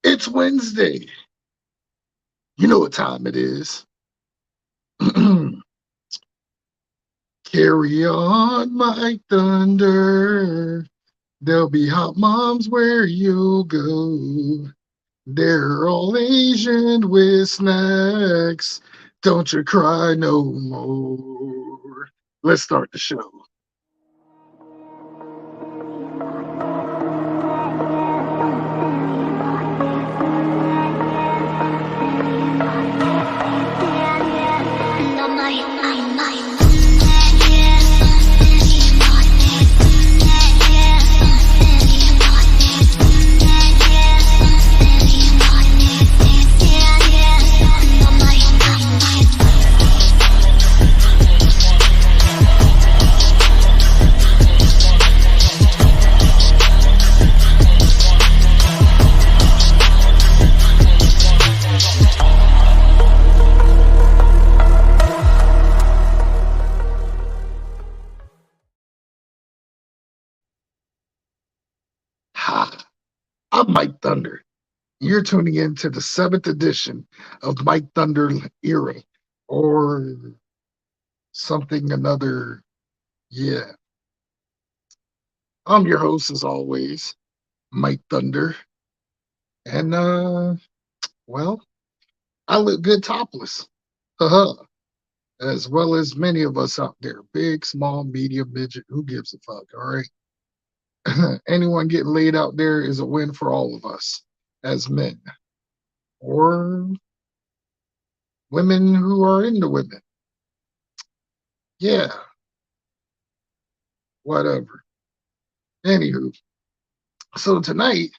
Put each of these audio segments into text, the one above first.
It's Wednesday. You know what time it is. Carry on, my thunder. There'll be hot moms where you go. They're all Asian with snacks. Don't you cry no more. Let's start the show. Hi, I'm Mike Thunder. You're tuning in to the 7th edition of Mike Thunder Era, or something another. Yeah. I'm your host, as always, Mike Thunder. And, well, I look good topless. Haha. As well as many of us out there, big, small, medium, midget, who gives a fuck, all right? Anyone getting laid out there is a win for all of us as men or women who are into women. Yeah, whatever. Anywho, so tonight,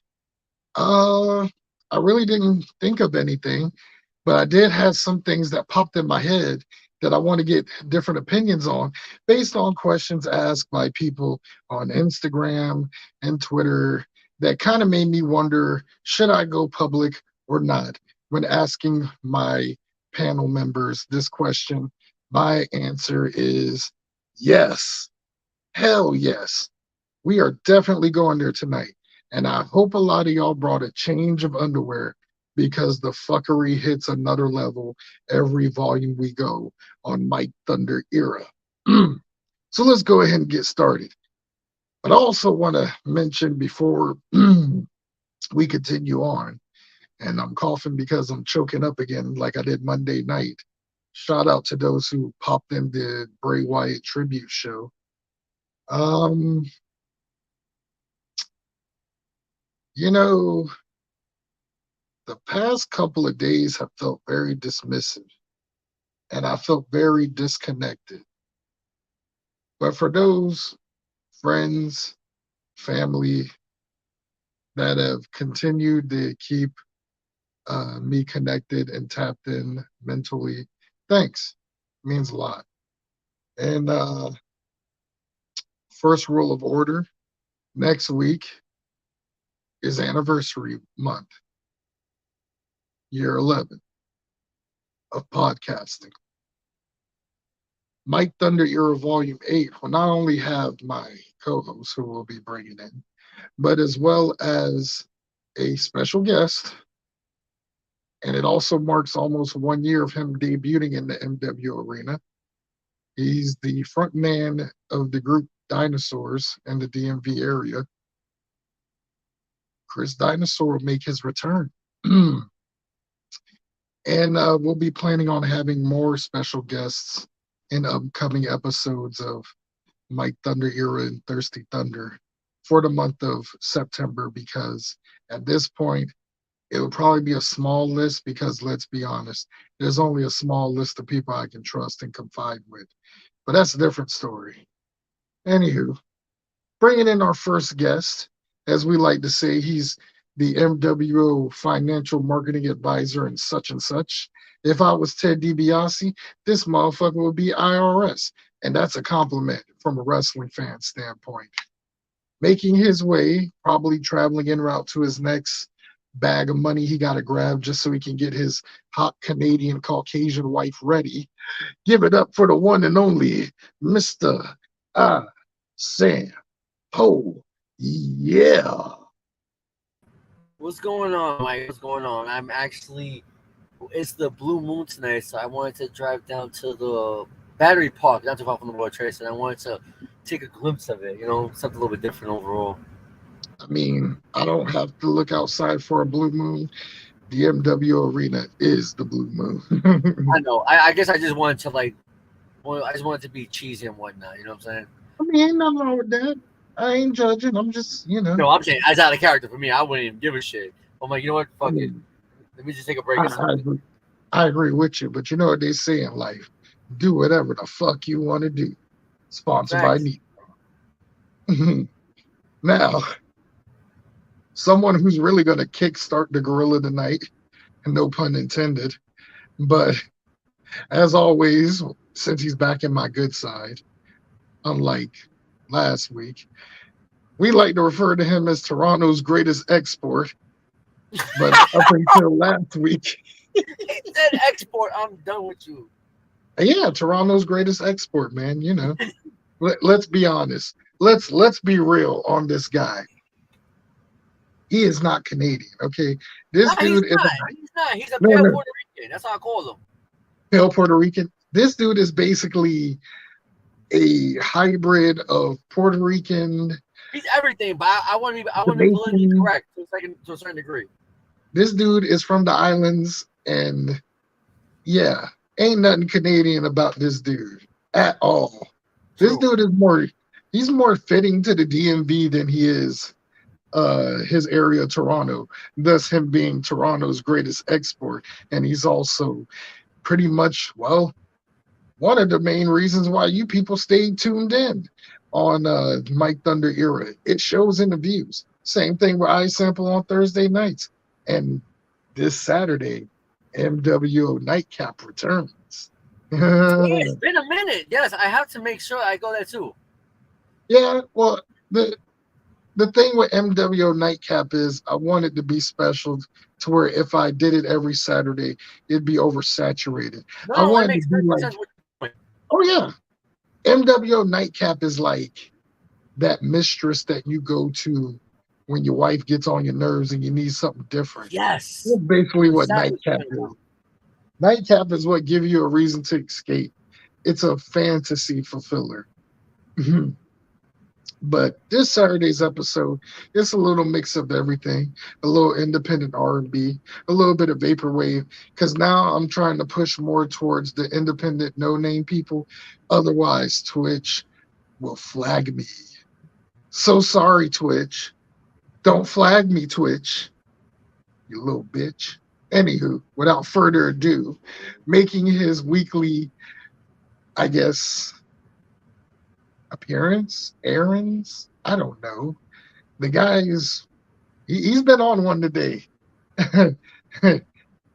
uh, I really didn't think of anything, but I did have some things that popped in my head that I want to get different opinions on based on questions asked by people on Instagram and Twitter that kind of made me wonder, should I go public or not? When asking my panel members this question, my answer is yes. Hell yes. We are definitely going there tonight. And I hope a lot of y'all brought a change of underwear because the fuckery hits another level every volume we go on Mike Thunder Era. So let's go ahead and get started. But I also want to mention before we continue on, And I'm coughing because I'm choking up again, like I did Monday night. Shout out to those who popped in the Bray Wyatt tribute show. Um, you know, the past couple of days have felt very dismissive and I felt very disconnected. But for those friends, family that have continued to keep me connected and tapped in mentally, thanks. It means a lot. And first rule of order next week is anniversary month, year 11 of podcasting. Mike Thunder Era Volume 8 will not only have my co host who will be bringing in, but as well as a special guest. And it also marks almost 1 year of him debuting in the MW arena. He's the front man of the group Dinosaurs in the DMV area. Chris Dinosaur will make his return. And we'll be planning on having more special guests in upcoming episodes of Mike Thunder Era and Thirsty Thunder for the month of September because at this point, it would probably be a small list because let's be honest, there's only a small list of people I can trust and confide with. But that's a different story. Anywho, bringing in our first guest, as we like to say, he's the MWO financial marketing advisor and such. If I was Ted DiBiase, this motherfucker would be IRS. And that's a compliment from a wrestling fan standpoint. Making his way, probably traveling en route to his next bag of money he got to grab just so he can get his hot Canadian Caucasian wife ready. Give it up for the one and only Mr. Sam Ho. Yeah. What's going on, Mike? What's going on? It's the blue moon tonight, so I wanted to drive down to the battery park, not too far from the World Trade Center. I wanted to take a glimpse of it, something a little bit different overall. I mean, I don't have to look outside for a blue moon. The MW arena is the blue moon. I know. I guess I just wanted to I just wanted to be cheesy and whatnot. You know what I'm saying? I mean, ain't nothing wrong with that. I ain't judging. I'm just. No, I'm saying as out of character for me, I wouldn't even give a shit. I'm like, you know what? I Fuck it. mean, Let me just take a break I, or I something. agree. I agree with you, but you know what they say in life: do whatever the fuck you want to do. Sponsored by Facts. me. Now, someone who's really going to kickstart the gorilla tonight, no pun intended. But as always, since he's back in my good side, unlike last week, we like to refer to him as Toronto's greatest export. But up until last week, He said export. I'm done with you. yeah, Toronto's greatest export, man. Let's be honest. Let's be real on this guy. He is not Canadian, okay? This Nah, he's dude is not. He's not. He's a no, pale no, Puerto Rican. That's how I call him. pale Puerto Rican. This dude is basically a hybrid of Puerto Rican, He's everything, but I want to be politically Jamaican. correct to a certain degree. This dude is from the islands, and yeah, ain't nothing Canadian about this dude at all. This True. dude is he's more fitting to the DMV than he is his area, Toronto, thus him being Toronto's greatest export. And he's also pretty much, well, one of the main reasons why you people stayed tuned in on Mike Thunder Era. It shows in the views. Same thing with iSample on Thursday nights. And this Saturday, MWO Nightcap returns. Yeah, it's been a minute. Yes, I have to make sure I go there too. Yeah, well, the thing with MWO Nightcap is I want it to be special to where if I did it every Saturday, it'd be oversaturated. No, I no, it want it to makes be perfect like, sense what you're doing. oh yeah, MWO Nightcap is like that mistress that you go to when your wife gets on your nerves and you need something different. Yes, That's I know basically what exactly what Nightcap you're talking is. about. Nightcap is what gives you a reason to escape. It's a fantasy fulfiller. But this Saturday's episode, it's a little mix of everything, a little independent R&B, a little bit of vaporwave. Because now I'm trying to push more towards the independent, no-name people. Otherwise, Twitch will flag me. So sorry, Twitch. Don't flag me, Twitch, you little bitch. Anywho, without further ado, making his weekly, I guess, appearance, errands. I don't know. The guy is he's been on one today.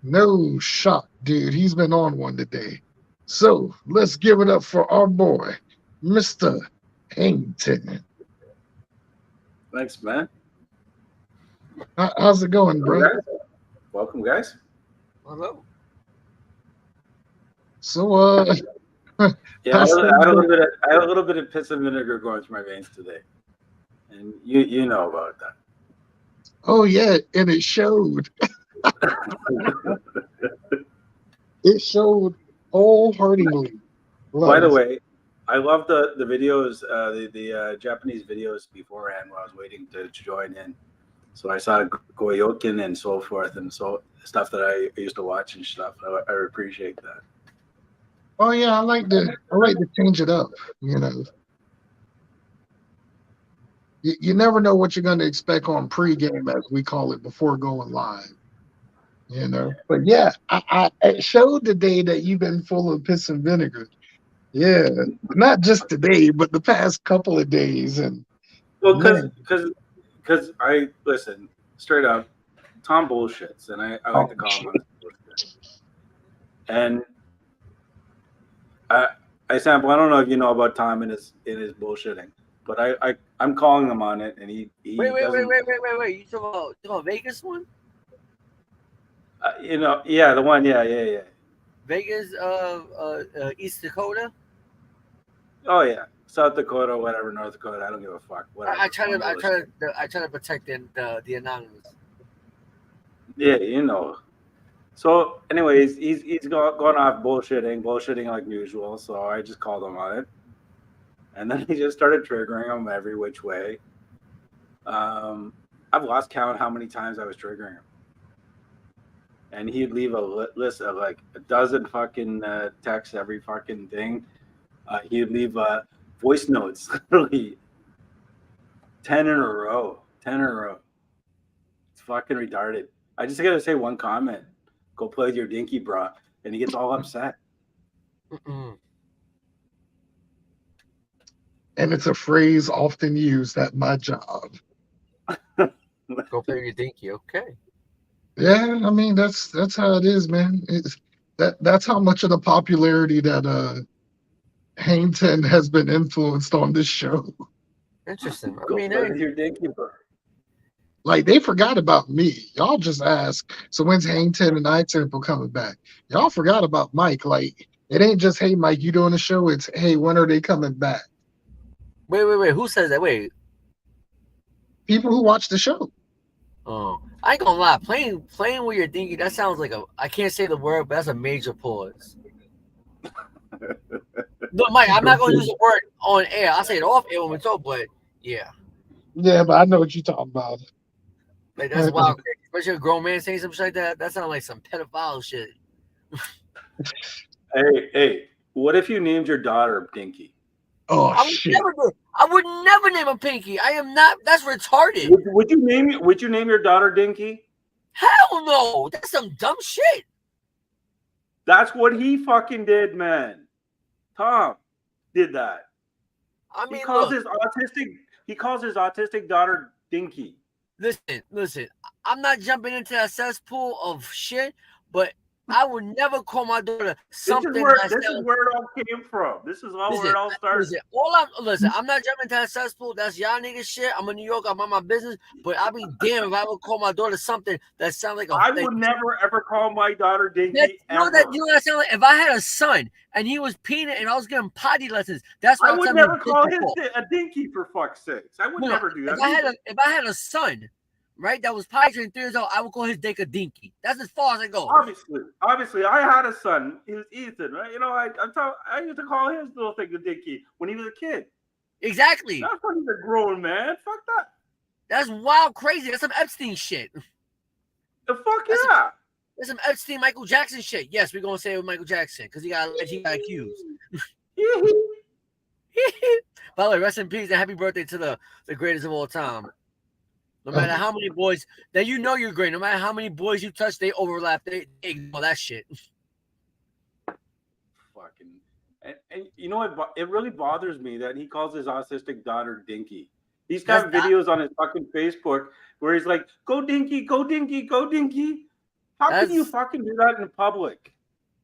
No shot, dude. He's been on one today. So let's give it up for our boy, Mr. Hangton. Thanks, man. How's it going, bro? Welcome, guys. Hello. So Yeah, I had a little bit of piss and vinegar going through my veins today, and you know about that. Oh yeah, and it showed. It showed wholeheartedly. By the way, I love the videos, the Japanese videos beforehand while I was waiting to join in. So I saw Goyokin and so forth, and so stuff that I used to watch and stuff. I appreciate that. Oh yeah, I like to change it up. You know, you never know what you're going to expect on pregame, as we call it, before going live. You know, but yeah, it showed today that you've been full of piss and vinegar. Yeah, not just today, but the past couple of days. And well, because I listen straight up, Tom bullshits, and I like to call him on his bullshit. And I sample. I don't know if you know about Tom and his bullshitting, but I'm calling him on it, and he wait. You talking about Vegas one? Yeah, the one, yeah. Vegas, East Dakota. Oh yeah, South Dakota, whatever, North Dakota. I don't give a fuck. Whatever. I try to protect the anonymous. Yeah, you know. So, anyways, he's going off bullshitting like usual. So I just called him on it, and then he just started triggering him every which way. I've lost count how many times I was triggering him, and he'd leave a list of like a dozen fucking texts every fucking thing. He'd leave voice notes, literally 10 in a row. It's fucking retarded. I just gotta say one comment. Go play with your dinky, bro. And he gets all upset. And it's a phrase often used at my job. Go play with your dinky, okay? Yeah, I mean that's how it is, man. That's how much of the popularity that Hainton has been influenced on this show. Interesting. Go play with your dinky, bro. Like they forgot about me. Y'all just asked. So when's Hangton and iTemple coming back? Y'all forgot about Mike. Like it ain't just hey Mike, you doing the show. It's hey, when are they coming back? Wait. Who says that? Wait. People who watch the show. Oh, I ain't gonna lie. Playing with your dinky. That sounds like I can't say the word, but that's a major pause. No, Mike, I'm not gonna use the word on air. I'll say it off air when we talk. But yeah. Yeah, but I know what you're talking about. Like that's wild, especially a grown man saying something like that. That sounds like some pedophile shit. Hey, what if you named your daughter Dinky? Oh shit! I would never name a Pinky. I am not. That's retarded. Would you name your daughter Dinky? Hell no. That's some dumb shit. That's what he fucking did, man. Tom did that. I mean, he calls his autistic daughter Dinky. Listen. I'm not jumping into that cesspool of shit, but I would never call my daughter something. This is where it all came from. This is where it all started. I'm not jumping into that cesspool. That's y'all niggas shit. I'm in New York. I'm on my business. But I'll be damned if I would call my daughter something that sounds like I would never ever call my daughter Dinky. You know that sound like if I had a son and he was peanut and I was giving potty lessons. That's what I would never call him a Dinky for fuck's sakes. I would never do that. If I had a son, right, that was potty trained 3 years old, I would call his dick a dinky. That's as far as I go. Obviously, I had a son. He was Ethan, right? You know, I used to call his little thing a dinky when he was a kid. Exactly. Not funny to grown man. Fuck that. That's wild, crazy. That's some Epstein shit. The fuck That's some, yeah. that's some Epstein, Michael Jackson shit. Yes, we're gonna say it with Michael Jackson because he got accused. By the way, rest in peace and happy birthday to the greatest of all time. No matter how many boys that you know you're great, no matter how many boys you touch, they overlap. They ignore that shit. Fucking. And you know what? It really bothers me that he calls his autistic daughter Dinky. He's got videos on his fucking Facebook where he's like, "Go Dinky, go Dinky, go Dinky." How can you fucking do that in public?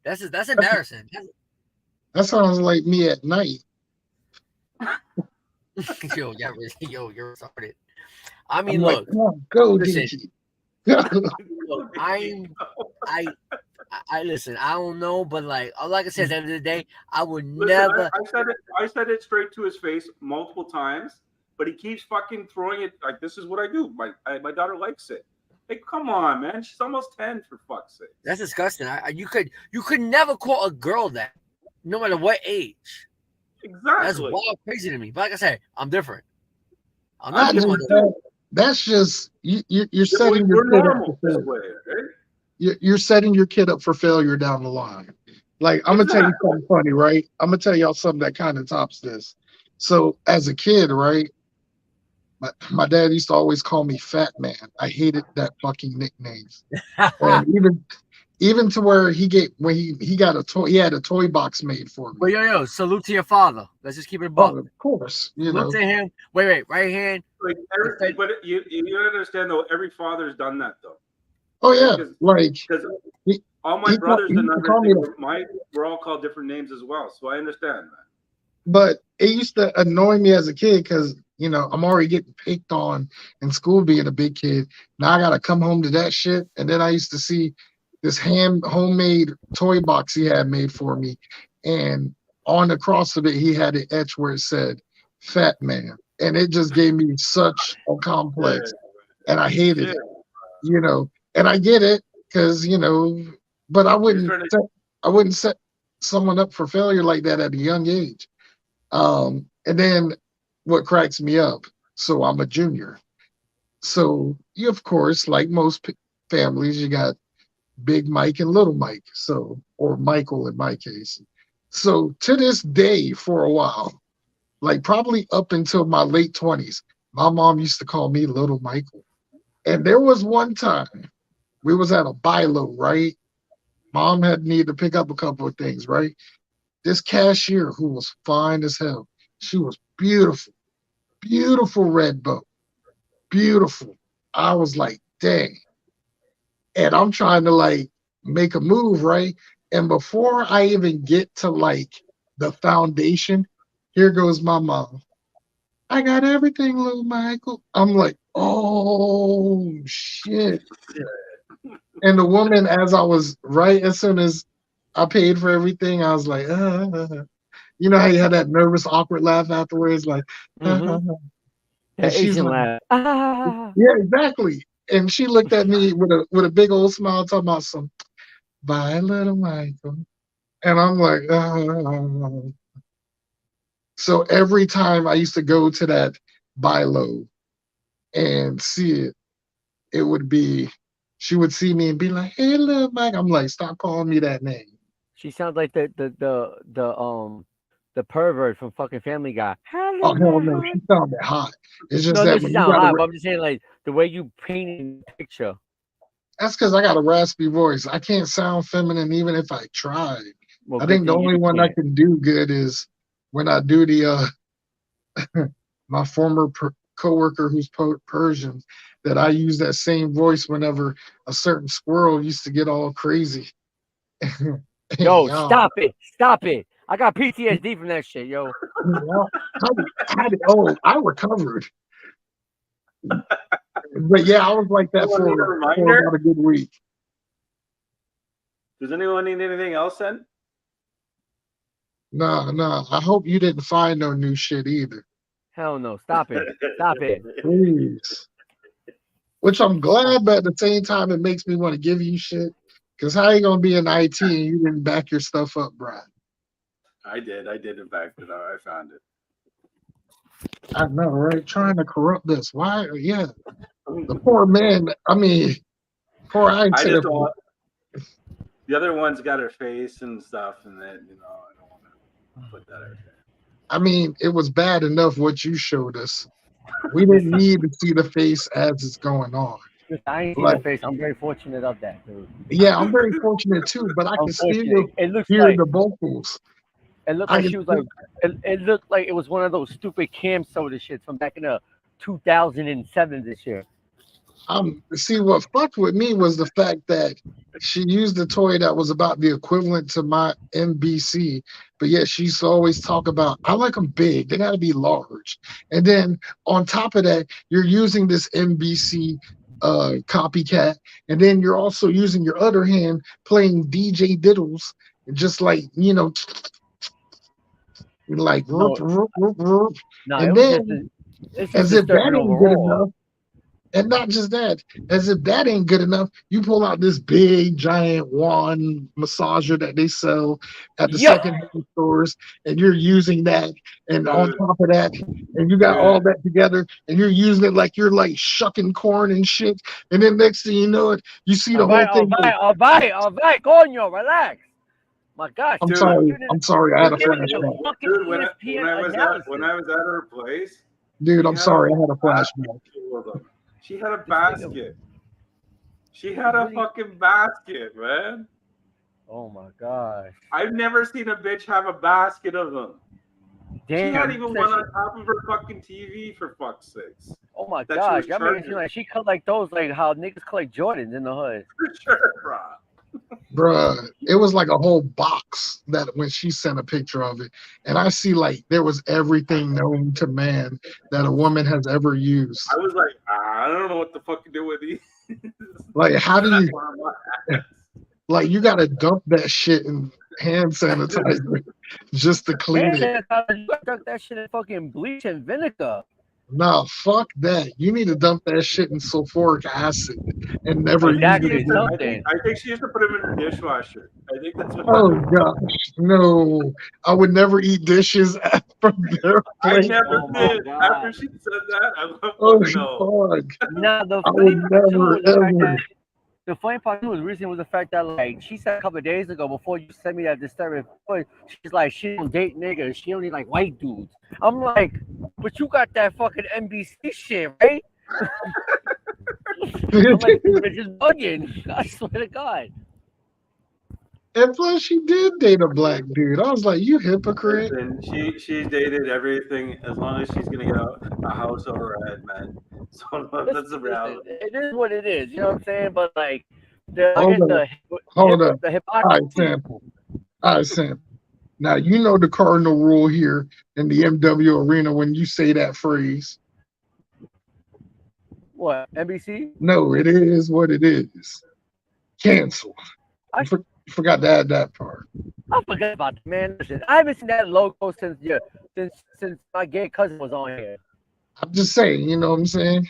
That's embarrassing. That sounds like me at night. Yo, you're retarded. I mean, I'm look, like, come on, go, listen, Dinky. look, I listen. I don't know, but like I said, at the end of the day, I would never. I said it straight to his face multiple times, but he keeps fucking throwing it like this is what I do. My daughter likes it. Hey, come on, man. She's almost 10 for fuck's sake. That's disgusting. You could never call a girl that, no matter what age. Exactly. That's wild crazy to me. But like I said, I'm different. I'm I not just, different. that's just you're setting We're your kid up normal for this failure. way, right? You're setting your kid up for failure down the line. Like, I'm gonna tell you something funny, right? I'm gonna tell y'all something that kind of tops this. So as a kid, right, my dad used to always call me Fat Man. I hated that fucking nickname. And even to where when he got a toy, he had a toy box made for me. But yo, salute to your father. Let's just keep it Oh, above. of course, salute to him. Wait, right hand. Like but you understand though, every father's done that though. Oh yeah, because all my brothers and we're all called different names as well, so I understand that. But it used to annoy me as a kid because I'm already getting picked on in school being a big kid. Now I gotta come home to that shit, and then I used to see this homemade toy box he had made for me, and on the cross of it he had it etched where it said "Fat Man," and it just gave me such a complex, and I hated it. And I get it because but I wouldn't set someone up for failure like that at a young age. And then what cracks me up? So I'm a junior. So you, of course, like most families, you got Big Mike and Little Mike. So, or Michael in my case. So to this day, for a while, like probably up until my late 20s, my mom used to call me Little Michael. And there was one time we was at a buy-low, right? Mom had needed to pick up a couple of things, right? This cashier who was fine as hell, she was beautiful, beautiful red bow, beautiful. I was like, dang. And I'm trying to like make a move, right? And before I even get to like the foundation, here goes my mom. I got everything, little Michael. I'm like, oh shit. And the woman, as soon as I paid for everything, I was like, you know how you had that nervous, awkward laugh afterwards, like, Mm-hmm. and she's Asian like, laugh. yeah, exactly. And she looked at me with a big old smile, talking about some, bye, little Michael. And I'm like, So every time I used to go to that buy low and see it, it would be, she would see me and be like, hey, little Mike. I'm like, stop calling me that name. She sounds like the pervert from fucking Family Guy. Oh, hell no. She sounded hot. It's just No, that she when you sound got hot, but I'm just saying like the way you painted the picture. that's because I got a raspy voice. I can't sound feminine even if I tried. Well, I good think the thing you only one I can't. can do good is when I do the my former coworker who's Persian, that I use that same voice whenever a certain squirrel used to get all crazy. Yo, Y'all, stop it. Stop it. I got PTSD from that shit, yo. I recovered. But yeah, I was like that Anyone need a for reminder? about a good week. Does anyone need anything else then? No. I hope you didn't find no new shit either. Hell no. Stop it. Stop it. Please. Which I'm glad, but at the same time, it makes me want to give you shit. Because how you going to be in IT and you didn't back your stuff up, Brian? I did in fact, but I found it. I know, right? Trying to corrupt this. Why? Yeah, the poor man. I mean, poor I I said just it. don't. The other one's got her face and stuff, and then I don't want to put that out there. I mean, it was bad enough what you showed us. We didn't Listen, need to see the face as it's going on. I ain't seen Like, the face. I'm very fortunate of that, dude. yeah, I'm very fortunate too, but I I'm can fortunate. still hear the vocals. It looked I like can she was still, like it looked like it was one of those stupid cam soda shits from back in the 2007 this year. see what fucked with me was the fact that she used a toy that was about the equivalent to my MBC, but yet she used to always talk about I like them big, they gotta be large. And then on top of that, you're using this MBC copycat, and then you're also using your other hand playing DJ diddles, just like like No, no, it and was just then it's just as if that disturbing ain't good overall. enough. And not just that, as if that ain't good enough, you pull out this big giant wand massager that they sell at the Yeah, secondhand stores, and you're using that, and on Dude, top of that, and you got all dude, that together, and you're using it like you're like shucking corn and shit. And then next thing you know it, you see the whole thing. Like, all right, coño, relax. My gosh, I'm dude, sorry, I'm sorry, I had you're a giving it a flashback, fucking dude. ESPN analysis. When I was at her place, dude. she I'm had a sorry, I had a basket flashback. full of them. She had a This nigga basket. She had a really. fucking basket, man. Oh my gosh. I've never seen a bitch have a basket of them. She had Damn. even one on top of her fucking TV, for fuck's sakes. Oh my That she gosh. was Y'all making it seem charging. like she cut like those, like how niggas collect Jordans in the hood. For sure, bro. Bruh, it was like a whole box that when she sent a picture of it. And I see like there was everything known to man that a woman has ever used. I was like, I don't know what the fuck to do with these. Like, how do you, That's like, you got to dump that shit in hand sanitizer just to clean Man, it? you gotta dunk that shit in fucking bleach and vinegar. Nah, fuck that. You need to dump that shit in sulfuric acid and never I think use she it Exactly, used to. again. something. I think she used to put them in her dishwasher. I think that's what Oh happened. gosh, no. I would never eat dishes from their I plate. never Oh my did. god. After she said that, I went, Oh fuck no. fuck. Now I would never ever. the funny part too was recently was the fact that like she said a couple of days ago before you sent me that disturbing footage, she's like she don't date niggas, she only like white dudes. I'm like, but you got that fucking NBC shit, right? I'm like, this bitch is bugging. I swear to God. And plus, she did date a black dude. I was like, you hypocrite. Listen, she's dated everything as long as she's gonna get a house over her head, man. So that's the Listen, reality. it is what it is. You know what I'm saying? But like, I Hold get up. Hold up. the All right, hypocrisy. sample. All right, sample. Now, you know the cardinal rule here in the MW arena when you say that phrase. What NBC? No, it is what it is. Cancel. You forgot to add that part. I forgot about that, man. Listen, I haven't seen that logo since my gay cousin was on here. I'm just saying, you know what I'm saying?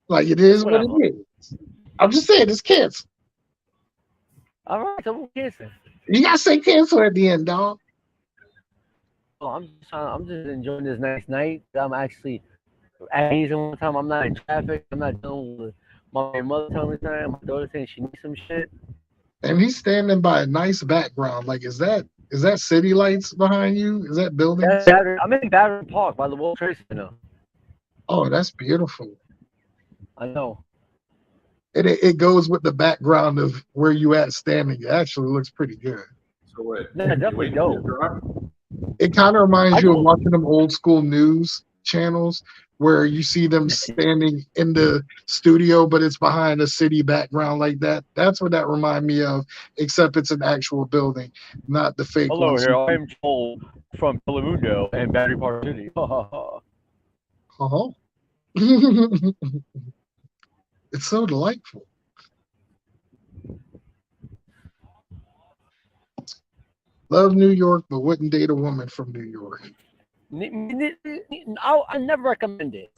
Like, it is what it Whatever. is. I'm just saying, it's cancel. All right, so we're kissing. You got to say cancel at the end, dog. Oh, I'm just enjoying this nice night. I'm actually at ease one time. I'm not in traffic. I'm not dealing with my mother telling me something. My daughter saying she needs some shit. And he's standing by a nice background. Like, is that city lights behind you? Is that buildings? I'm in Battery Park by the World Trade Center. Oh, that's beautiful. I know. It goes with the background of where you at standing. It actually looks pretty good. So wait, Yeah, definitely dope. It kind of reminds I you of go- watching them old school news channels where you see them standing in the studio, but it's behind a city background like that. That's what that remind me of, except it's an actual building, not the fake Hello ones. here, I'm Joel from Telemundo and Battery Park City. Uh-huh. It's so delightful. Love New York, but wouldn't date a woman from New York. I never recommend it.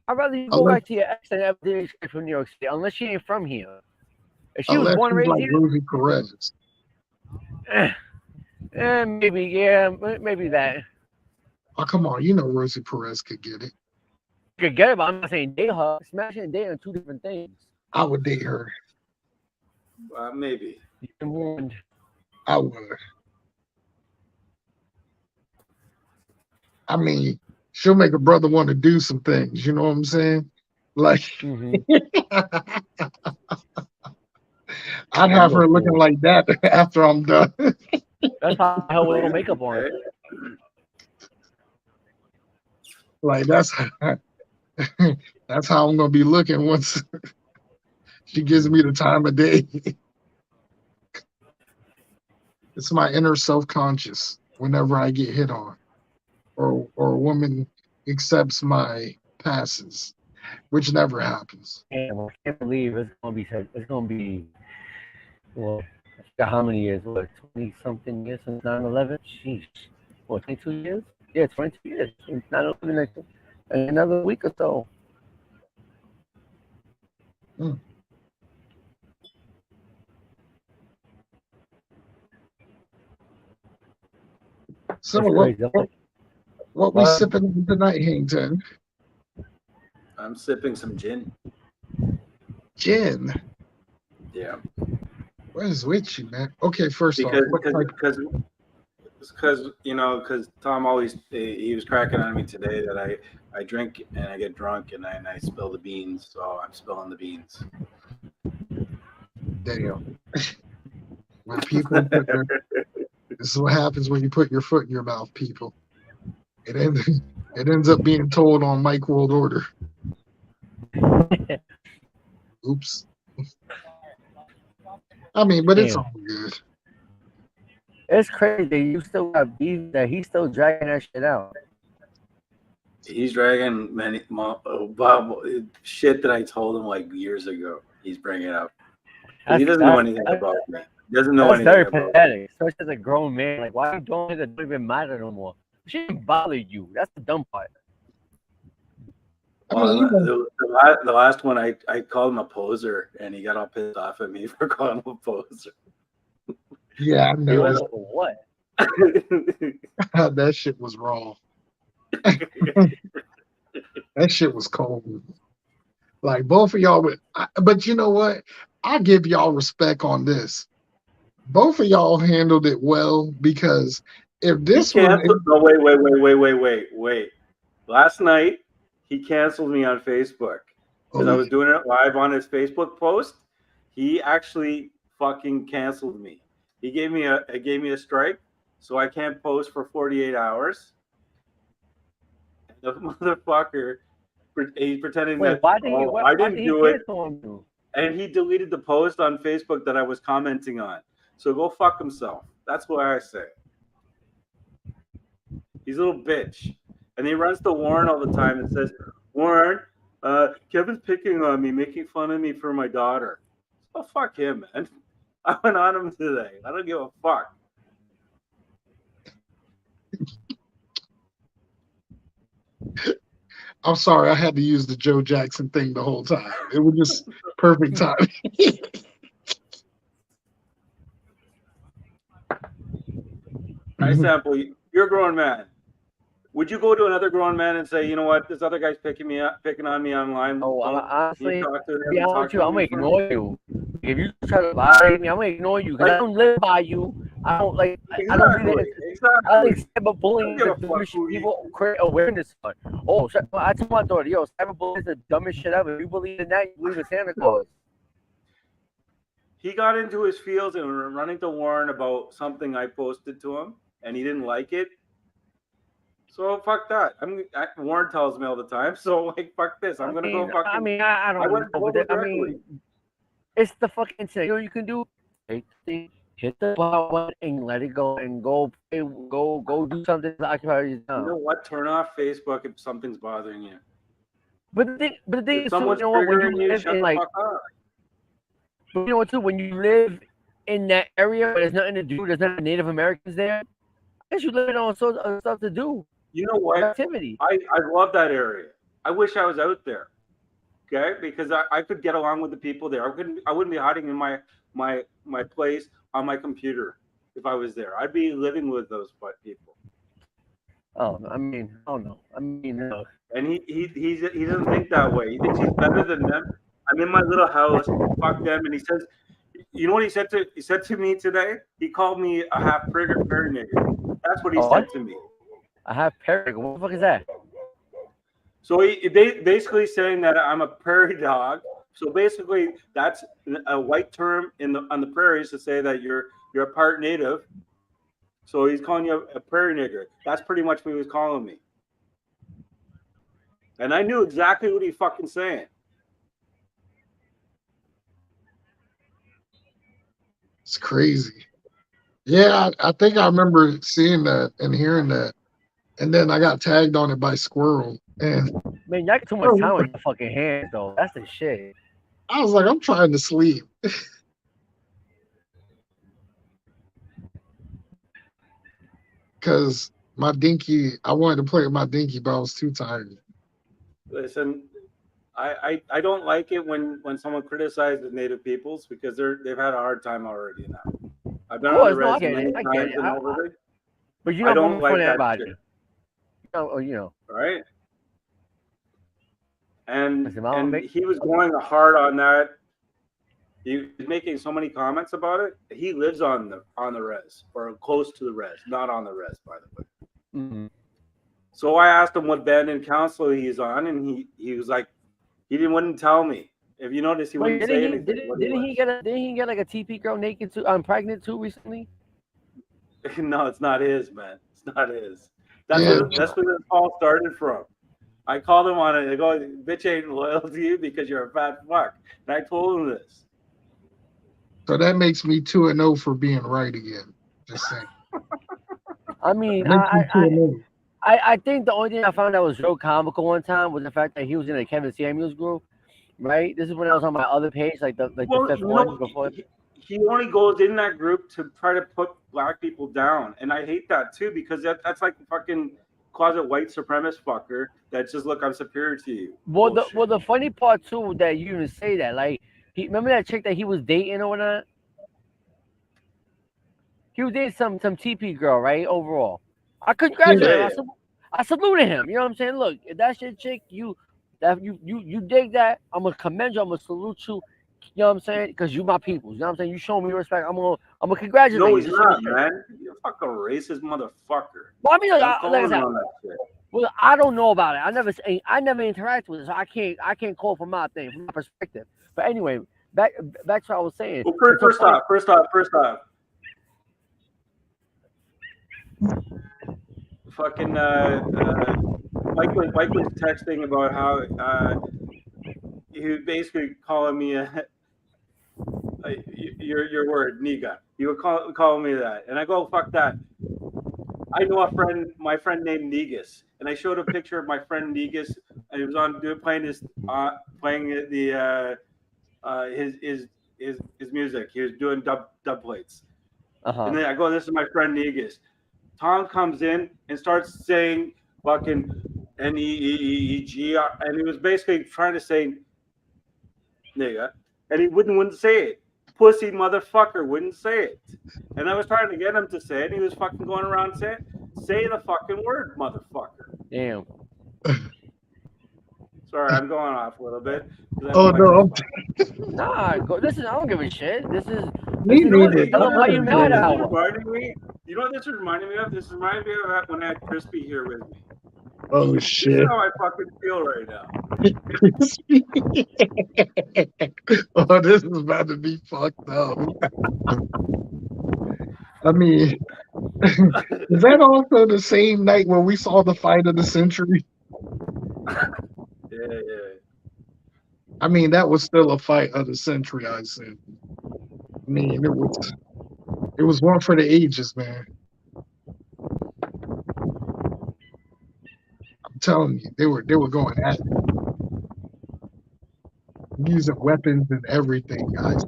I'd rather you go Unless, back to your ex than ever did escape from New York City, unless she ain't from here. If she was unless born and she's raised like Rosie Perez. here, maybe, yeah, maybe that. Oh, come on. You know Rosie Perez could get it. You could get it, but I'm not saying date her. Smashing and dating are two different things. I would date her. Maybe. You've been warned. I would. I mean, she'll make a brother want to do some things. You know what I'm saying? Like, Mm-hmm. I'd Yeah, have you're a her looking fool. like that after I'm done. That's how I have a little makeup on. Like that's that's how I'm gonna be looking once she gives me the time of day. It's my inner self-conscious whenever I get hit on or a woman accepts my passes, which never happens. Damn, I can't believe it's gonna be. It's gonna be. Well, I forgot how many years. What, 20 something years since 9/11? Jeez. What, 22 years? Yeah, 22 years since 9/11. In another week or so. Mm. So That's crazy. what we sipping on tonight, Hangton? I'm sipping some gin. Gin. Yeah. What is with you, man? Okay, first off, what type? Because Tom always he was cracking on me today that I drink and I get drunk and I spill the beans, so I'm spilling the beans. Damn. When people put their, this is what happens when you put your foot in your mouth, people. It ends up being told on Mike World Order. Oops. I mean, but it's Damn. all good. It's crazy. You still got beef that he's still dragging that shit out. He's dragging shit that I told him like years ago. He's bringing it up. He doesn't know anything about me. He doesn't know That's anything very about me. pathetic. Especially as a grown man. Like, why are you doing it that don't even matter no more? She didn't bother you. That's the dumb part. I mean, you know, The last one I called him a poser and he got all pissed off at me for calling him a poser. yeah, I know What? What? that shit was wrong. That shit was cold. Like both of y'all, but you know what? I give y'all respect on this. Both of y'all handled it well because if He this was, canceled. No, wait. Last night he canceled me on Facebook because oh, I was doing it live on his Facebook post. He actually fucking canceled me. He gave me a strike, so I can't post for 48 hours. The motherfucker, he's pretending Wait, that why did he? I Why didn't did he do it, cancel on you? and he deleted the post on Facebook that I was commenting on. So go fuck himself. That's what I say. He's a little bitch. And he runs to Warren all the time and says, Warren, Kevin's picking on me, making fun of me for my daughter. Oh, fuck him, man. I went on him today. I don't give a fuck. I'm sorry, I had to use the Joe Jackson thing the whole time. It was just perfect time. I sample you. You're a grown man. Would you go to another grown man and say, you know what, this other guy's picking on me online? Oh, honestly, talk to to him be and honest talk with you, to I'm him gonna in front ignore you. If you try to lie to me, I'm gonna ignore you because I don't live by you. I don't like. I don't do that. I think cyberbullying is the dumbest shit people create awareness on. Oh, I told my daughter, yo, cyberbullying is the dumbest shit ever. If you believe in that, you believe in Santa Claus. He got into his feels and was running to Warren about something I posted to him, and he didn't like it. So fuck that. Warren tells me all the time. So like, fuck this. I'm gonna go fucking. I don't know. But I mean, it's the fucking internet. You know what you can do? Hit the button and let it go and go do something to occupy your time. You know what? Turn off Facebook if something's bothering you. But the thing If is, someone's you know what? When you live shut in the like, fuck up. but you know what too? When you live in that area where there's nothing to do, there's not Native Americans there. I guess you live on stuff to do. You know what? Activity. I love that area. I wish I was out there. Okay, because I could get along with the people there. I wouldn't be hiding in my place on my computer if I was there. I'd be living with those people. Oh, I mean, I don't know. I mean, And he doesn't think that way. He thinks he's better than them. I'm in my little house. Fuck them. And he says, you know what he said to me today? He called me a half prairie nigger. That's what he oh, what? said to me. I have parrot. What the fuck is that? So they basically saying that I'm a prairie dog. So basically, that's a white term on the prairies to say that you're a part native. So he's calling you a prairie nigger. That's pretty much what he was calling me. And I knew exactly what he fucking saying. It's crazy. Yeah, I think I remember seeing that and hearing that, and then I got tagged on it by Squirrel, and Man, y'all got too much time on your fucking hands, though. That's the shit. I was like, I'm trying to sleep because my dinky. I wanted to play with my dinky, but I was too tired. Listen, I don't like it when someone criticizes native peoples because they've had a hard time already now. I've been Of on the course, no, I res get many it. I get times it. and over it. But you I don't don't want like for that everybody. shit. You know. Right? Listen, And he was going hard on that. He was making so many comments about it. He lives on the res or close to the res, not on the res, by the way. mm-hmm. So I asked him what band and council he's on, and he was like, wouldn't tell me. If you notice, he Wait, wouldn't say anything. didn't he get like a TP girl naked too? I'm pregnant too recently. No, it's not his, man. It's not his. Yeah, That's where this all started from. I called him on it. I go, bitch ain't loyal to you because you're a fat fuck. And I told him this. so that makes me 2-0 for being right again. Just saying, I mean, it makes me 2-0. I think the only thing I found that was real comical one time was the fact that he was in a Kevin Samuels group. Right. This is when I was on my other page, like the Well, fifth one before. he only goes in that group to try to put black people down, and I hate that too because that's like fucking closet white supremacist fucker that just look I'm superior to you. Well, Bullshit. the funny part too that you even say that, like, he remember that chick that he was dating or whatnot. He was dating some TP girl, right? Overall, I congratulate him. Yeah. I saluted him. You know what I'm saying? Look, if that's your chick, you dig that. I'm gonna commend you. I'm gonna salute you. You know what I'm saying? Because you my people. You know what I'm saying? You show me respect. I'm gonna congratulate No, you. he's Just so you not, should. man. You're a fucking racist motherfucker. Well, I mean, I'm like I calling said, on that shit. well, I don't know about it. I never interact with it, so I can't call from my thing, from my perspective. But anyway, back to what I was saying. Well, It's so funny. first off, fucking Mike was texting about how he was basically calling me your word niga. He would call me that, and I go fuck that. I know my friend named Negus, and I showed a picture of my friend Negus, and he was playing his music. He was doing dub plates, and then I go, "This is my friend Negus." Tom comes in and starts saying fucking NEEGR, and he was basically trying to say nigga, and he wouldn't say it. Pussy motherfucker wouldn't say it. And I was trying to get him to say it. He was fucking going around saying, say the fucking word, motherfucker. Damn. Sorry, I'm going off a little bit. Oh no, Nah, listen, I don't give a shit. This is me You know what, neither. you know why what, you mad at her? reminding me? You know what this reminded me of? This reminded me of when I had Crispy here with me. Oh This is shit. how I fucking feel right now. Oh, this is about to be fucked up. I mean, is that also the same night when we saw the fight of the century? Yeah. I mean, that was still a fight of the century, I said. I mean, it was one for the ages, man. I'm telling you, they were going at it, using weapons and everything, guys.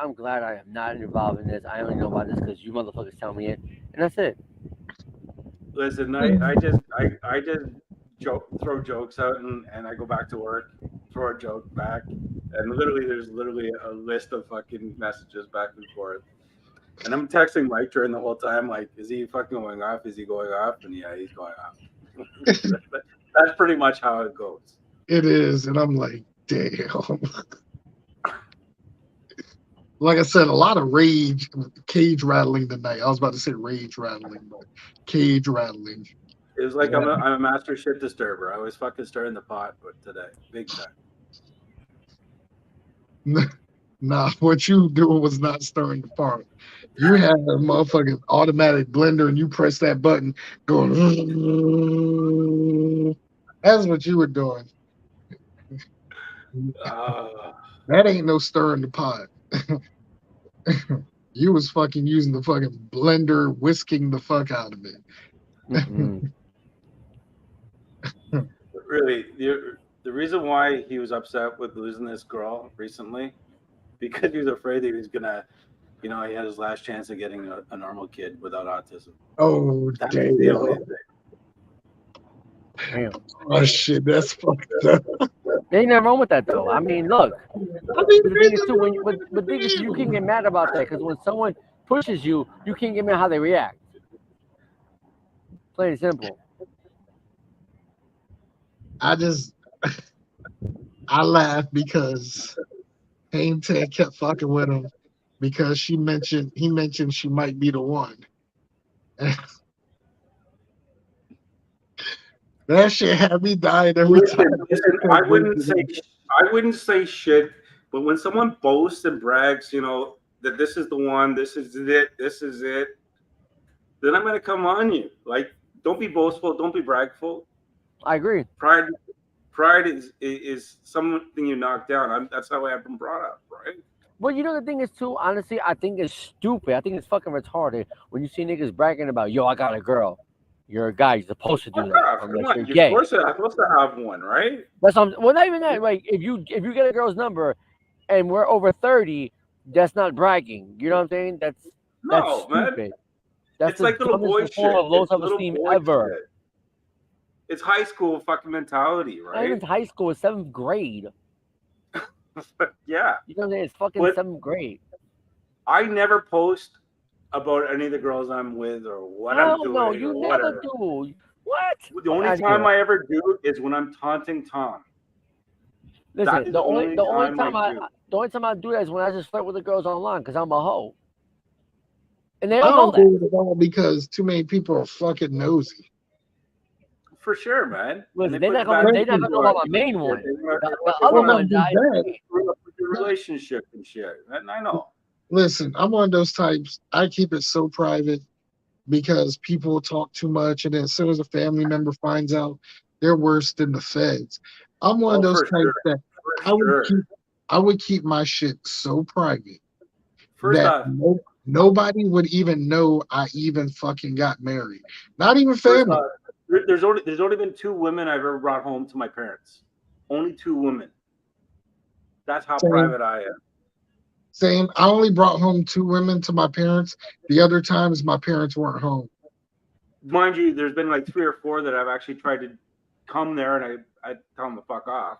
I'm glad I am not involved in this. I only know about this because you motherfuckers tell me it, and that's it. Listen, I just throw jokes out and I go back to work, throw a joke back, and there's literally a list of fucking messages back and forth. And I'm texting Mike during the whole time, like, is he fucking going off? Is he going off? And yeah, he's going off. That's pretty much how it goes. It is, and I'm like, damn. Like I said, a lot of cage rattling tonight. I was about to say rage rattling, but cage rattling. It was like Yeah. I'm a master shit disturber. I was fucking stirring the pot today, big time. Nah, what you doing was not stirring the pot. You had a motherfucking automatic blender and you press that button going. That's what you were doing. That ain't no stirring the pot. You was fucking using the fucking blender, whisking the fuck out of it. Really, the reason why he was upset with losing this girl recently, because he was afraid that he was gonna, he had his last chance of getting a normal kid without autism. Oh, That's damn. the only thing. Damn. Oh, shit, that's fucked up. Ain't nothing wrong with that though. I mean, look. I mean, The thing is too, but thing is, you can get mad about that because when someone pushes you, you can't get mad how they react. Plain and simple. I laughed because Hang Ten kept fucking with him because he mentioned she might be the one. That shit had me dying every time. Listen, I wouldn't say shit, but when someone boasts and brags, that this is the one, this is it, then I'm gonna come on you. Like, don't be boastful, don't be bragful. I agree. Pride is something you knock down. That's how I've been brought up, right? Well, the thing is too. Honestly, I think it's stupid. I think it's fucking retarded when you see niggas bragging about, yo, I got a girl. You're a guy. You're supposed to do that. Unless you're gay. You're supposed to have one, right? That's well, not even that. Like, if you get a girl's number, and we're over 30, that's not bragging. You know what I'm saying? That's stupid. Man. That's it's like little boy shit. Of low self-esteem ever. Shit. It's high school fucking mentality, right? Not even high school. It's 7th grade. Yeah. You know what I'm saying? It's fucking 7th grade. I never post about any of the girls I'm with or what I'm doing. No, you never do. What? The only time I ever do is when I'm taunting Tom. Listen, the only time I do that is when I just flirt with the girls online because I'm a hoe. And they don't know that. Do it at all because too many people are fucking nosy. For sure, man. Listen, they're not gonna know about my main one. The other ones, your relationship and shit. And I know. Listen, I'm one of those types. I keep it so private because people talk too much, and then as soon as a family member finds out, they're worse than the feds. I'm one of those types that I would keep my shit so private that nobody would even know I even fucking got married. Not even family. There's only been 2 women I've ever brought home to my parents. Only 2 women. That's how private I am. Same. I only brought home 2 women to my parents. The other times my parents weren't home. Mind you, there's been like 3 or 4 that I've actually tried to come there, and I tell them to fuck off.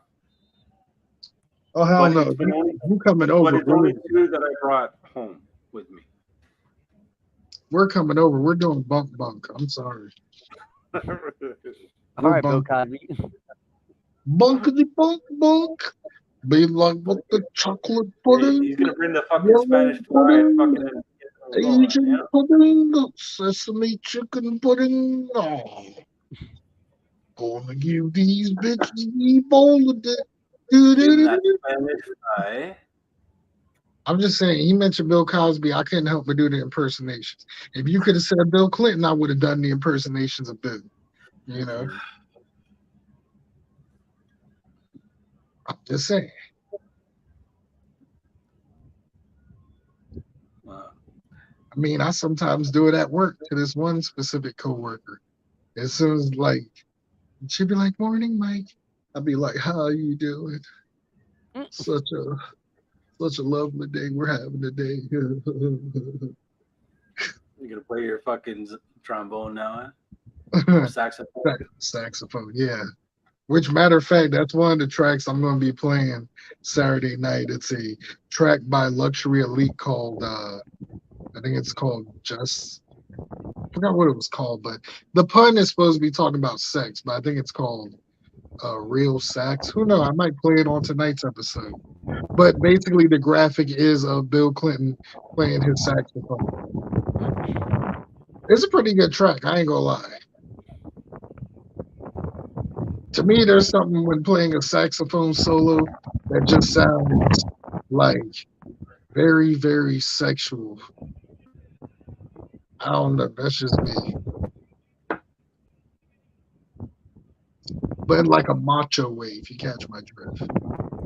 Oh hell no! You coming over? But it's only 2 that I brought home with me. We're coming over. We're doing bunk. I'm sorry. All right, Bill Cosby. Bunkity bunk. Be like with the chocolate pudding. He's gonna bring the fucking Spanish fry and fucking Asian pudding, sesame chicken pudding. Oh, gonna give these bitches the bowl of it. Spanish fry. I'm just saying, he mentioned Bill Cosby. I couldn't help but do the impersonations. If you could have said Bill Clinton, I would have done the impersonations of Bill. I'm just saying. I mean, I sometimes do it at work to this one specific coworker. As soon as she'd be like, "Morning, Mike." I'd be like, "How are you doing? Such a lovely day we're having today." You gonna play your fucking trombone now? Saxophone. Saxophone, yeah. Which, matter of fact, that's one of the tracks I'm going to be playing Saturday night. It's a track by Luxury Elite called I think it's called Just. I forgot what it was called, but the pun is supposed to be talking about sex, but I think it's called Real Sax. Who knows? I might play it on tonight's episode. But basically, the graphic is of Bill Clinton playing his saxophone. It's a pretty good track. I ain't gonna lie. To me, there's something when playing a saxophone solo that just sounds like very, very sexual. I don't know. That's just me. But in like a macho way, if you catch my drift.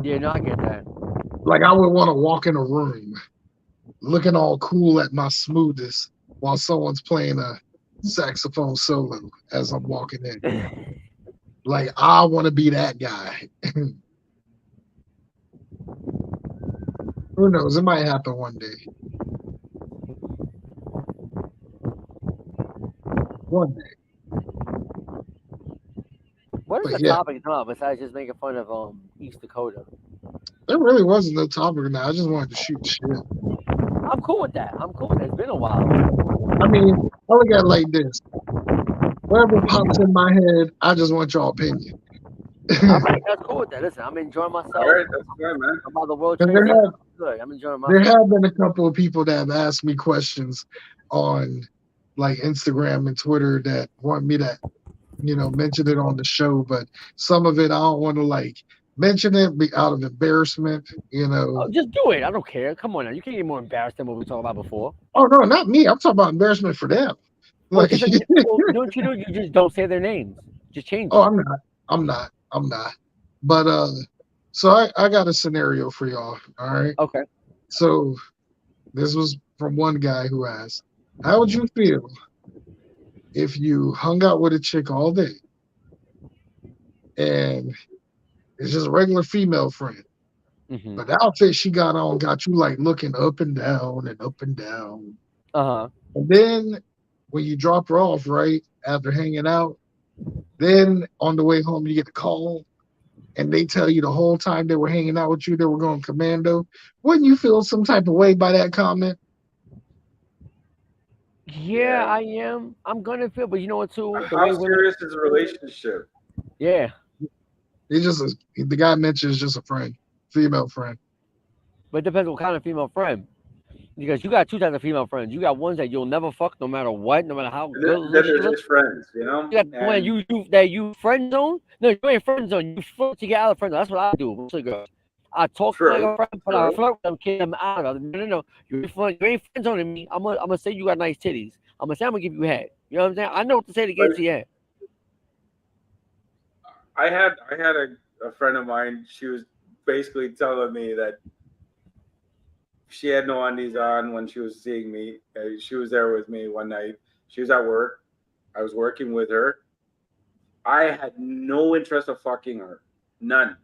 Yeah, no, I get that. Like I would want to walk in a room looking all cool at my smoothest while someone's playing a saxophone solo as I'm walking in. Like I want to be that guy. Who knows? It might happen one day. One day. What is But the yeah, topic now besides just making fun of East Dakota? there really wasn't no topic now. I just wanted to shoot shit. I'm cool with that. I'm cool with that. It's been a while. I mean, I look at it like this. Whatever pops in my head, I just want your opinion. I'm like, that's cool with that. Listen, I'm enjoying myself. All right, that's good, man. I'm about the World And Trade Center. Good. I'm enjoying there myself. have been a couple of people that have asked me questions on like Instagram and Twitter that want me to, mention it on the show, but some of it I don't want to like mention it be out of embarrassment, Oh, just do it. I don't care. Come on now. You can't get more embarrassed than what we talked about before. Oh no, not me. I'm talking about embarrassment for them. Well, Like, don't you do? You just don't say their names. Just change it. oh, I'm not. But so I got a scenario for y'all. All right. Okay. So this was from one guy who asked, "How would you feel if you hung out with a chick all day and it's just a regular female friend, Mm-hmm. but the outfit she got on got you like looking up and down and up and down, Uh-huh. and then when you drop her off, right after hanging out, then on the way home you get a call." And they tell you the whole time they were hanging out with you, they were going commando. Wouldn't you feel some type of way by that comment? Yeah, I am. I'm gonna feel, but you know what too? The way How women. serious is a relationship? Yeah, It's just the guy mentions just a friend, female friend. but it depends what kind of female friend. Because you got two types of female friends. You got ones that you'll never fuck no matter what, no matter how And good then looking she there's looks. just friends, you know? You got the one And you friend zone. No, you ain't friend zone. You flirt to get out of friend zone. That's what I do with girls. I talk to like True, a friend, but I true. flirt with them, kick them out of it. No. You ain't friend zoning me. I'm gonna say you got nice titties. I'm gonna say I'm gonna give you head. You know what I'm saying? I know what to say to get But you head. I had a friend of mine. She was basically telling me that she had no undies on when she was seeing me. She was there with me one night. She was at work. I was working with her. I had no interest of fucking her, none.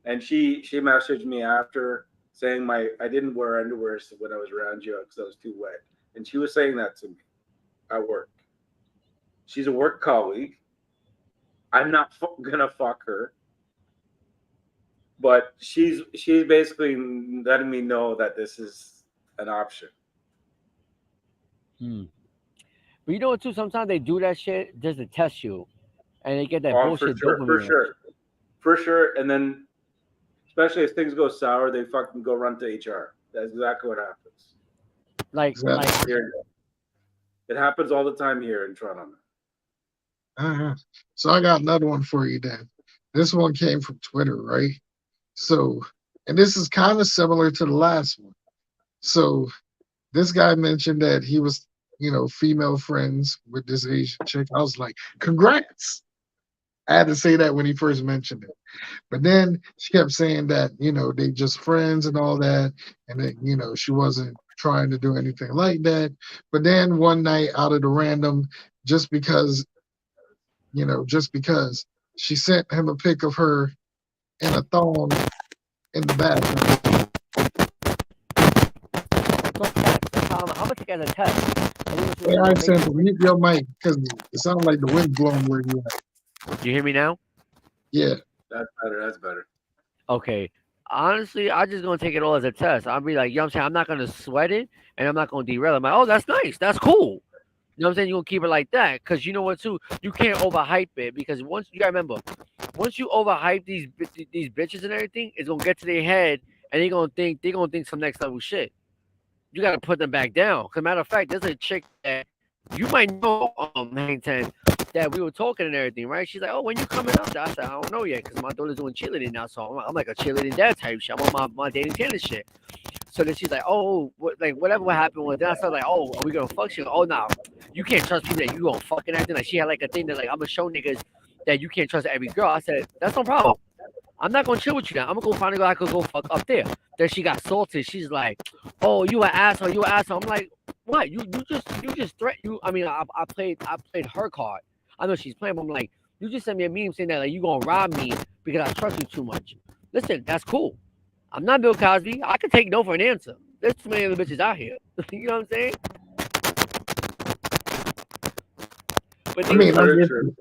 And she messaged me after saying I didn't wear underwear when I was around you because I was too wet. And she was saying that to me at work. She's a work colleague. I'm not gonna fuck her, but she's basically letting me know that this is an option. But you know what too? Sometimes they do that shit just to test you, and they get that Oh, bullshit for dopamine. sure. And then, especially if things go sour, they fucking go run to HR. That's exactly what happens. Like Exactly. Here, it happens all the time here in Toronto. Uh-huh. So I got another one for you then. This one came from Twitter, right? So, and this is kind of similar to the last one. So this guy mentioned that he was, female friends with this Asian chick. I was like, congrats. I had to say that when he first mentioned it. But then she kept saying that, they just friends and all that. And that, she wasn't trying to do anything like that. But then one night out of the random, just because she sent him a pic of her in a thong in the bathroom. I'm gonna take it as a test. Hey, I sent mute your mic because it sounds like the wind's blowing where you at. Do you hear me now? Yeah. That's better. Okay. Honestly, I just gonna take it all as a test. I'll be like, you know what I'm saying? I'm not gonna sweat it and I'm not gonna derail it. I'm like, oh, that's nice. That's cool. You know what I'm saying? You're gonna keep it like that. Cause you know what too? You can't overhype it because once you gotta remember, once you overhype these bitches and everything, it's gonna get to their head and they're gonna think some next level shit. You gotta put them back down. Cause matter of fact, there's a chick that you might know, Hang Ten, that we were talking and everything, right? She's like, "Oh, when you coming up?" I said, "I don't know yet, cause my daughter's doing cheerleading now, so I'm like a cheerleading dad type shit. I'm on my dating tennis shit." So then she's like, "Oh, whatever happened was." Then I started like, "Oh, are we gonna fuck?" She's like, "Oh, no, you can't trust people that you gonna fucking acting like." She had like a thing that like I'm gonna show niggas that you can't trust every girl. I said, "That's no problem. I'm not gonna chill with you now. I'm gonna go find a girl I could go fuck up there." Then she got salted. She's like, "Oh, you an asshole. You an asshole." I'm like, "What? You just threat you." I mean, I played her card. I know she's playing, but I'm like, "You just sent me a meme saying that like you gonna rob me because I trust you too much." Listen, that's cool. I'm not Bill Cosby. I can take no for an answer. There's too many other bitches out here. You know what I'm saying? But I thing True, is mean, I like, very get true. you.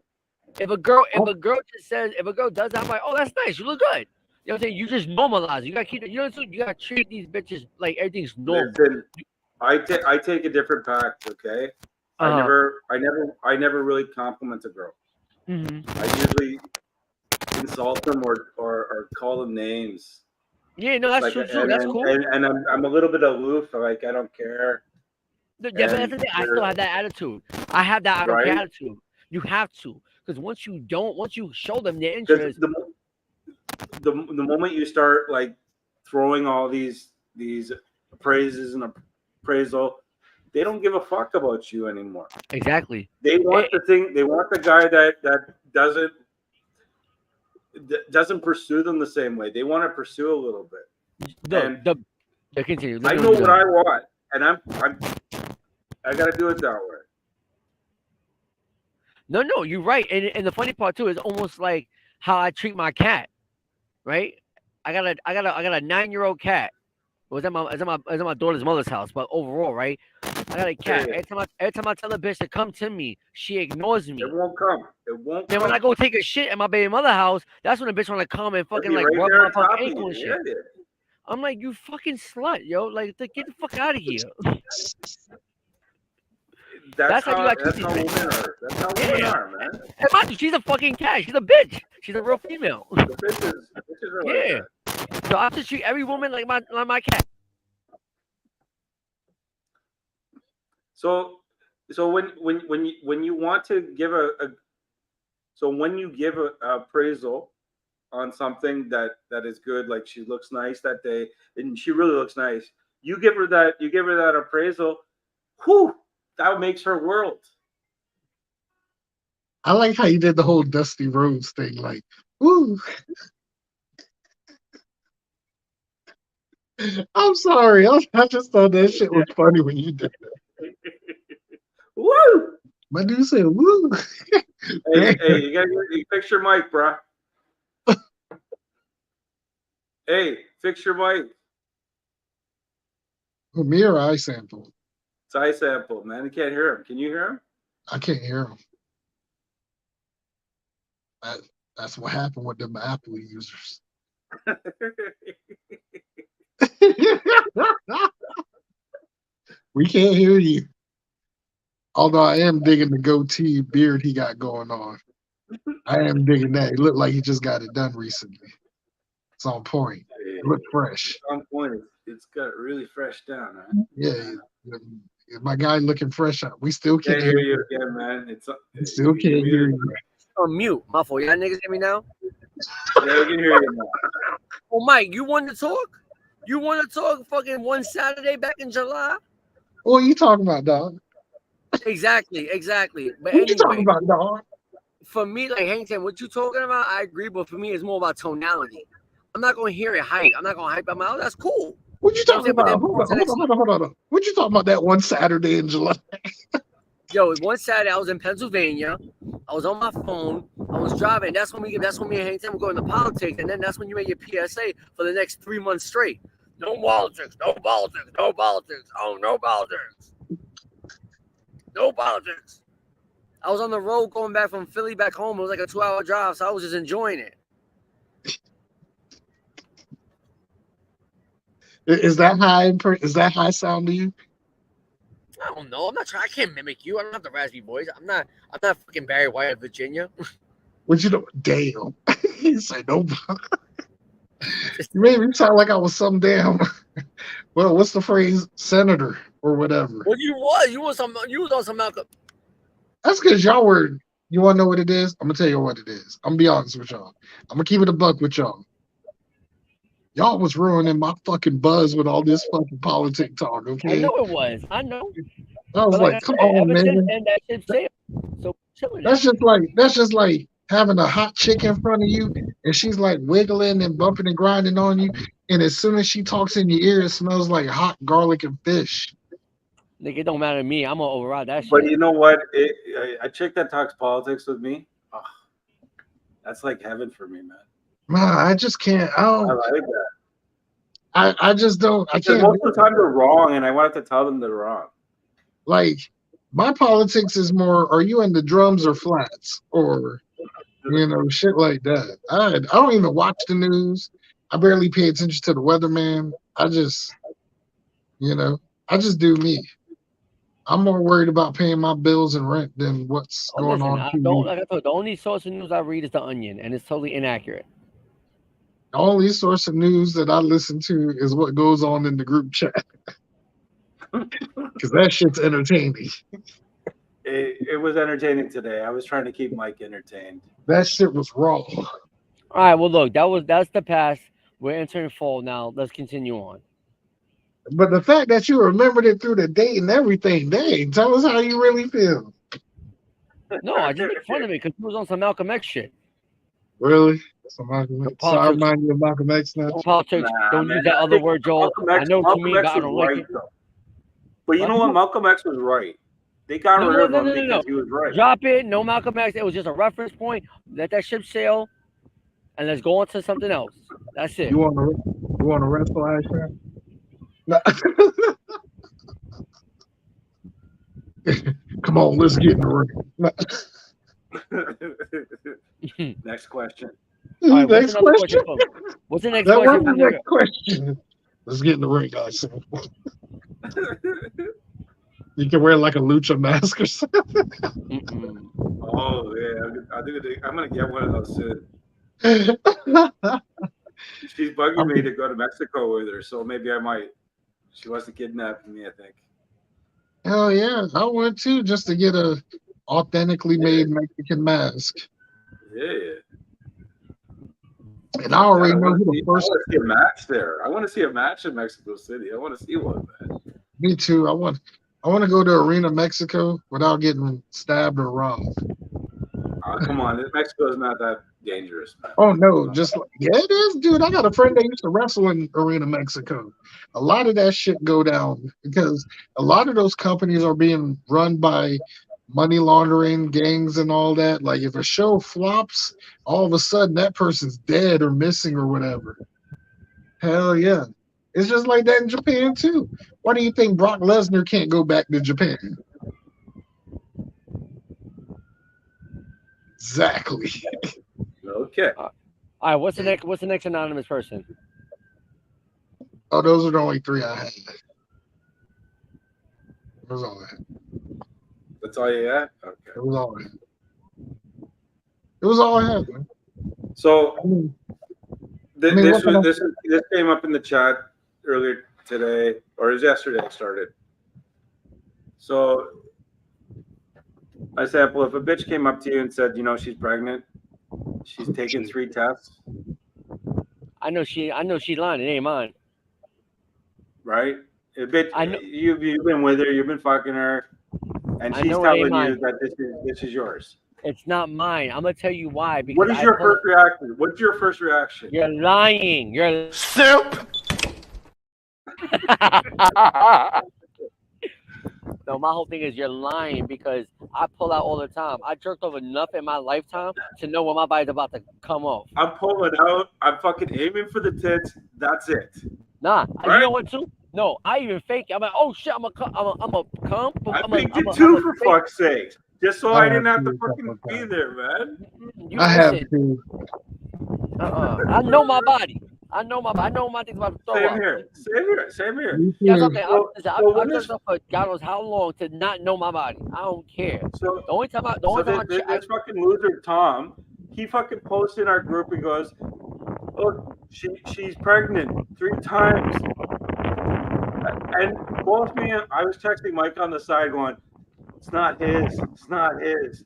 if a girl does that, I'm like, oh, that's nice. You look good. You know what I'm saying? You just normalize it. You gotta keep it. You know what I'm saying? You gotta treat these bitches like everything's normal. Listen, I take a different pact. Okay, Uh huh. I never really compliment a girl. Hmm. I usually insult them or call them names. Yeah, no, that's Like true too. That's cool. and I'm a little bit aloof. Like I don't care. Yeah, but that's And the thing. I still they're have that attitude. I have that I don't care right attitude. You have to, because once you show them their because interest, the moment you start like throwing all these praises and appraisal, they don't give a fuck about you anymore. exactly. They Eh, want the thing. They want the guy that doesn't pursue them the same way. They want to pursue a little bit. the And the yeah, continue. Let I me know know when you're what done. I want, and I got to do it that way. No, no, you're right. And the funny part too is almost like how I treat my cat. Right? I got a 9-year-old cat. It was at my daughter's mother's house, but overall, right? I got a cat. Period. Every time I tell a bitch to come to me, she ignores It me. won't come. It won't Then when I come. go take a shit at my baby mother house, that's when the bitch wanna come and It'll fucking be like right rub there my on fucking top of ankle you. and shit. Yeah, I'm like, you fucking slut, yo. Like, get the fuck out of here. That's how you gotta treat that's these how bitches. women are. That's how women Yeah. are, man. And mind you, she's a fucking cat. She's a bitch. She's a real female. The bitches are like Yeah. that. So I just treat every woman like my cat. So when you want to give a so when you give a appraisal on something that is good, like she looks nice that day, and she really looks nice. You give her that appraisal. Whew, that makes her world. I like how you did the whole Dusty Rhodes thing. Like, woo. I'm sorry. I just thought that shit was funny when you did that. Woo! My dude said, woo. Hey, hey, you fix your mic, bruh. Hey, fix your mic. Mirror eye sample. It's eye sample, man. You can't hear him. Can you hear him? I can't hear him. That, that's what happened with them Apple users. We can't hear you. Although I am digging the goatee beard he got going on. I am digging that. It looked like he just got it done recently. It's on point. It looked fresh. On point. It's got really fresh down, man. Yeah, my guy looking fresh. We still can't Can't hear hear you. you again, man. We still You can't hear muted. you. On mute. My fault. Y'all niggas hear me now? Yeah, we can hear you now. Oh, Mike, you want to talk? You want to talk fucking one Saturday back in July? What are you talking about, dog? Exactly. But What you talking anyway, about, dog? for me, like Hangton, what you talking about, I agree, but for me, it's more about tonality. I'm not going to hear it hype. I'm not going to hype them out. That's cool. What you You know what I'm talking saying? But then about? Hold on, to the hold on, next, hold on, hold on. What you talking about that one Saturday in July? yo, one Saturday I was in Pennsylvania. I was on my phone. I was driving. That's when me and Hangton were going to politics, and then that's when you made your PSA for the next 3 months straight. No politics, no politics, no politics. Oh, no politics. No politics. I was on the road going back from Philly back home. It was like a 2-hour drive, so I was just enjoying it. Is that high? Is that high sound to you? I don't know. I'm not trying. I can't mimic you. I don't have the raspy voice. I'm not. I'm not fucking Barry White of Virginia. What you know? Damn. He said no. Just, You made me sound like I was some damn. Well, what's the phrase? Senator or whatever. well, you was. You was some. You was on some Malcolm. That's because y'all were. You want to know what it is? I'm gonna tell you what it is. I'm gonna be honest with y'all. I'm gonna keep it a buck with y'all. Y'all was ruining my fucking buzz with all this fucking politic talk. I Okay. know it was. I know. I was But like I like, come said, on, ever since man. then, that shit sailed. So chilling. That's just like having a hot chick in front of you, and she's like wiggling and bumping and grinding on you, and as soon as she talks in your ear, it smells like hot garlic and fish. Nigga, it don't matter to me. I'm gonna override that But shit. you know what? A chick that talks politics with me, oh, that's like heaven for me, man. Nah, I just can't. I I don't. like that. I just don't. I Because can't. most of the time they're wrong, and I wanted to tell them they're wrong. Like my politics is more. Are you into drums or flats or shit like that? I don't even watch the news. I barely pay attention to the weatherman. I just I just do me. I'm more worried about paying my bills and rent than what's Oh, going listen, on I TV. don't like I told you, the only source of news I read is the Onion, and it's totally inaccurate. The only source of news that I listen to is what goes on in the group chat because that shit's entertaining. It was entertaining today. I was trying to keep Mike entertained. That shit was raw. All right, well, look, that's the past. We're entering fall now. Let's continue on. But the fact that you remembered it through the date and everything, dang, tell us how you really feel. No, I just make fun of it because he was on some Malcolm X shit. Really? So I Politics. remind you of Malcolm X now? Politics. Nah, Don't man, use that I other think word, Joel. I know what you mean, but I don't like it. though. But you know what? Malcolm X was right. They got No, rid of no, him no, no, because no. he was right. Drop it. No Malcolm X. It was just a reference point. Let that ship sail, and let's go on to something else. That's it. You want to wrestle, Asher? No. Come on, let's get in the ring. No. Next question. All right, what's Next another question. What's the next That was question? the from nigga? next question. Let's get in the ring, guys. You can wear like a lucha mask or something. Mm-mm. Oh yeah, I'm gonna get one of those soon. She's bugging me to go to Mexico with her, so maybe I might. She wants to kidnap me, I think. Hell yeah, I went too just to get a authentically made Mexican mask. Yeah. And I already know who the I first. want to see a match there. I want to see a match in Mexico City. I want to see one, man. Me too. I want to go to Arena Mexico without getting stabbed or robbed. Come on, Mexico is not that dangerous, man. Oh no, yeah, it is, dude. I got a friend that used to wrestle in Arena Mexico. A lot of that shit go down because a lot of those companies are being run by money laundering gangs and all that. Like if a show flops, all of a sudden that person's dead or missing or whatever. Hell yeah. It's just like that in Japan too. Why do you think Brock Lesnar can't go back to Japan? Exactly. Okay. All right, what's the next anonymous person? Oh, those are the only three I had. That was all I had. That's all you had? Okay. It was all I had. It was all I had, man. So I this came up in the chat earlier today, or it was yesterday it started. So I said, well, if a bitch came up to you and said, she's pregnant, she's taken 3 tests, I know she lying. It ain't mine. right? A bitch, I know. you've been with her, you've been fucking her, and I she's know it ain't telling mine. you that this is yours. It's not mine. I'm gonna tell you why. Because What is your first reaction? What's your first reaction? You're lying. You're Simp. No, my whole thing is you're lying because I pull out all the time. I jerked off enough in my lifetime to know when my body's about to come off. I'm pulling out. I'm fucking aiming for the tits. That's it. Nah, Right? you know what too? No, I even fake it. I'm like, oh shit, I'm a come. I faked it too, for fuck's sake. Just so I didn't have to fucking be there, man. I have to. I know my body. I know my thing's about to throw Same up. here. Same here. Same here. Me That's too. something. So when I've done this, stuff for God knows how long to not know my body. I don't care. so The only time so this fucking loser Tom, he fucking posts in our group. He goes, "Look, she's pregnant 3 times." And both me and I was texting Mike on the side, going, "It's not his. It's not his."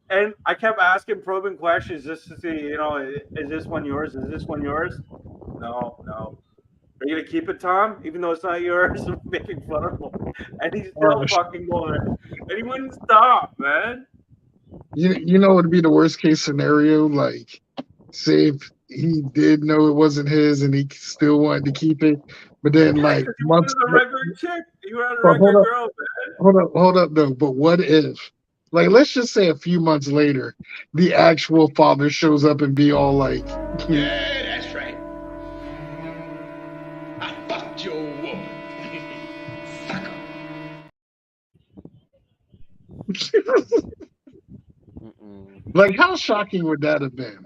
And I kept asking probing questions just to see, is this one yours? Is this one yours? No, no. Are you gonna keep it, Tom? Even though it's not yours, I'm making fun of him, and he's still Oh, fucking going, and he wouldn't stop, man. you know what would be the worst case scenario? Like, say if he did know it wasn't his and he still wanted to keep it, but then Yeah, like because he months. wanted a regular chick. He wanted a But regular girl, man. hold up though. But what if, like, let's just say a few months later, the actual father shows up and be all like, Yeah, that's right. I fucked your woman. Sucker. like, how shocking would that have been?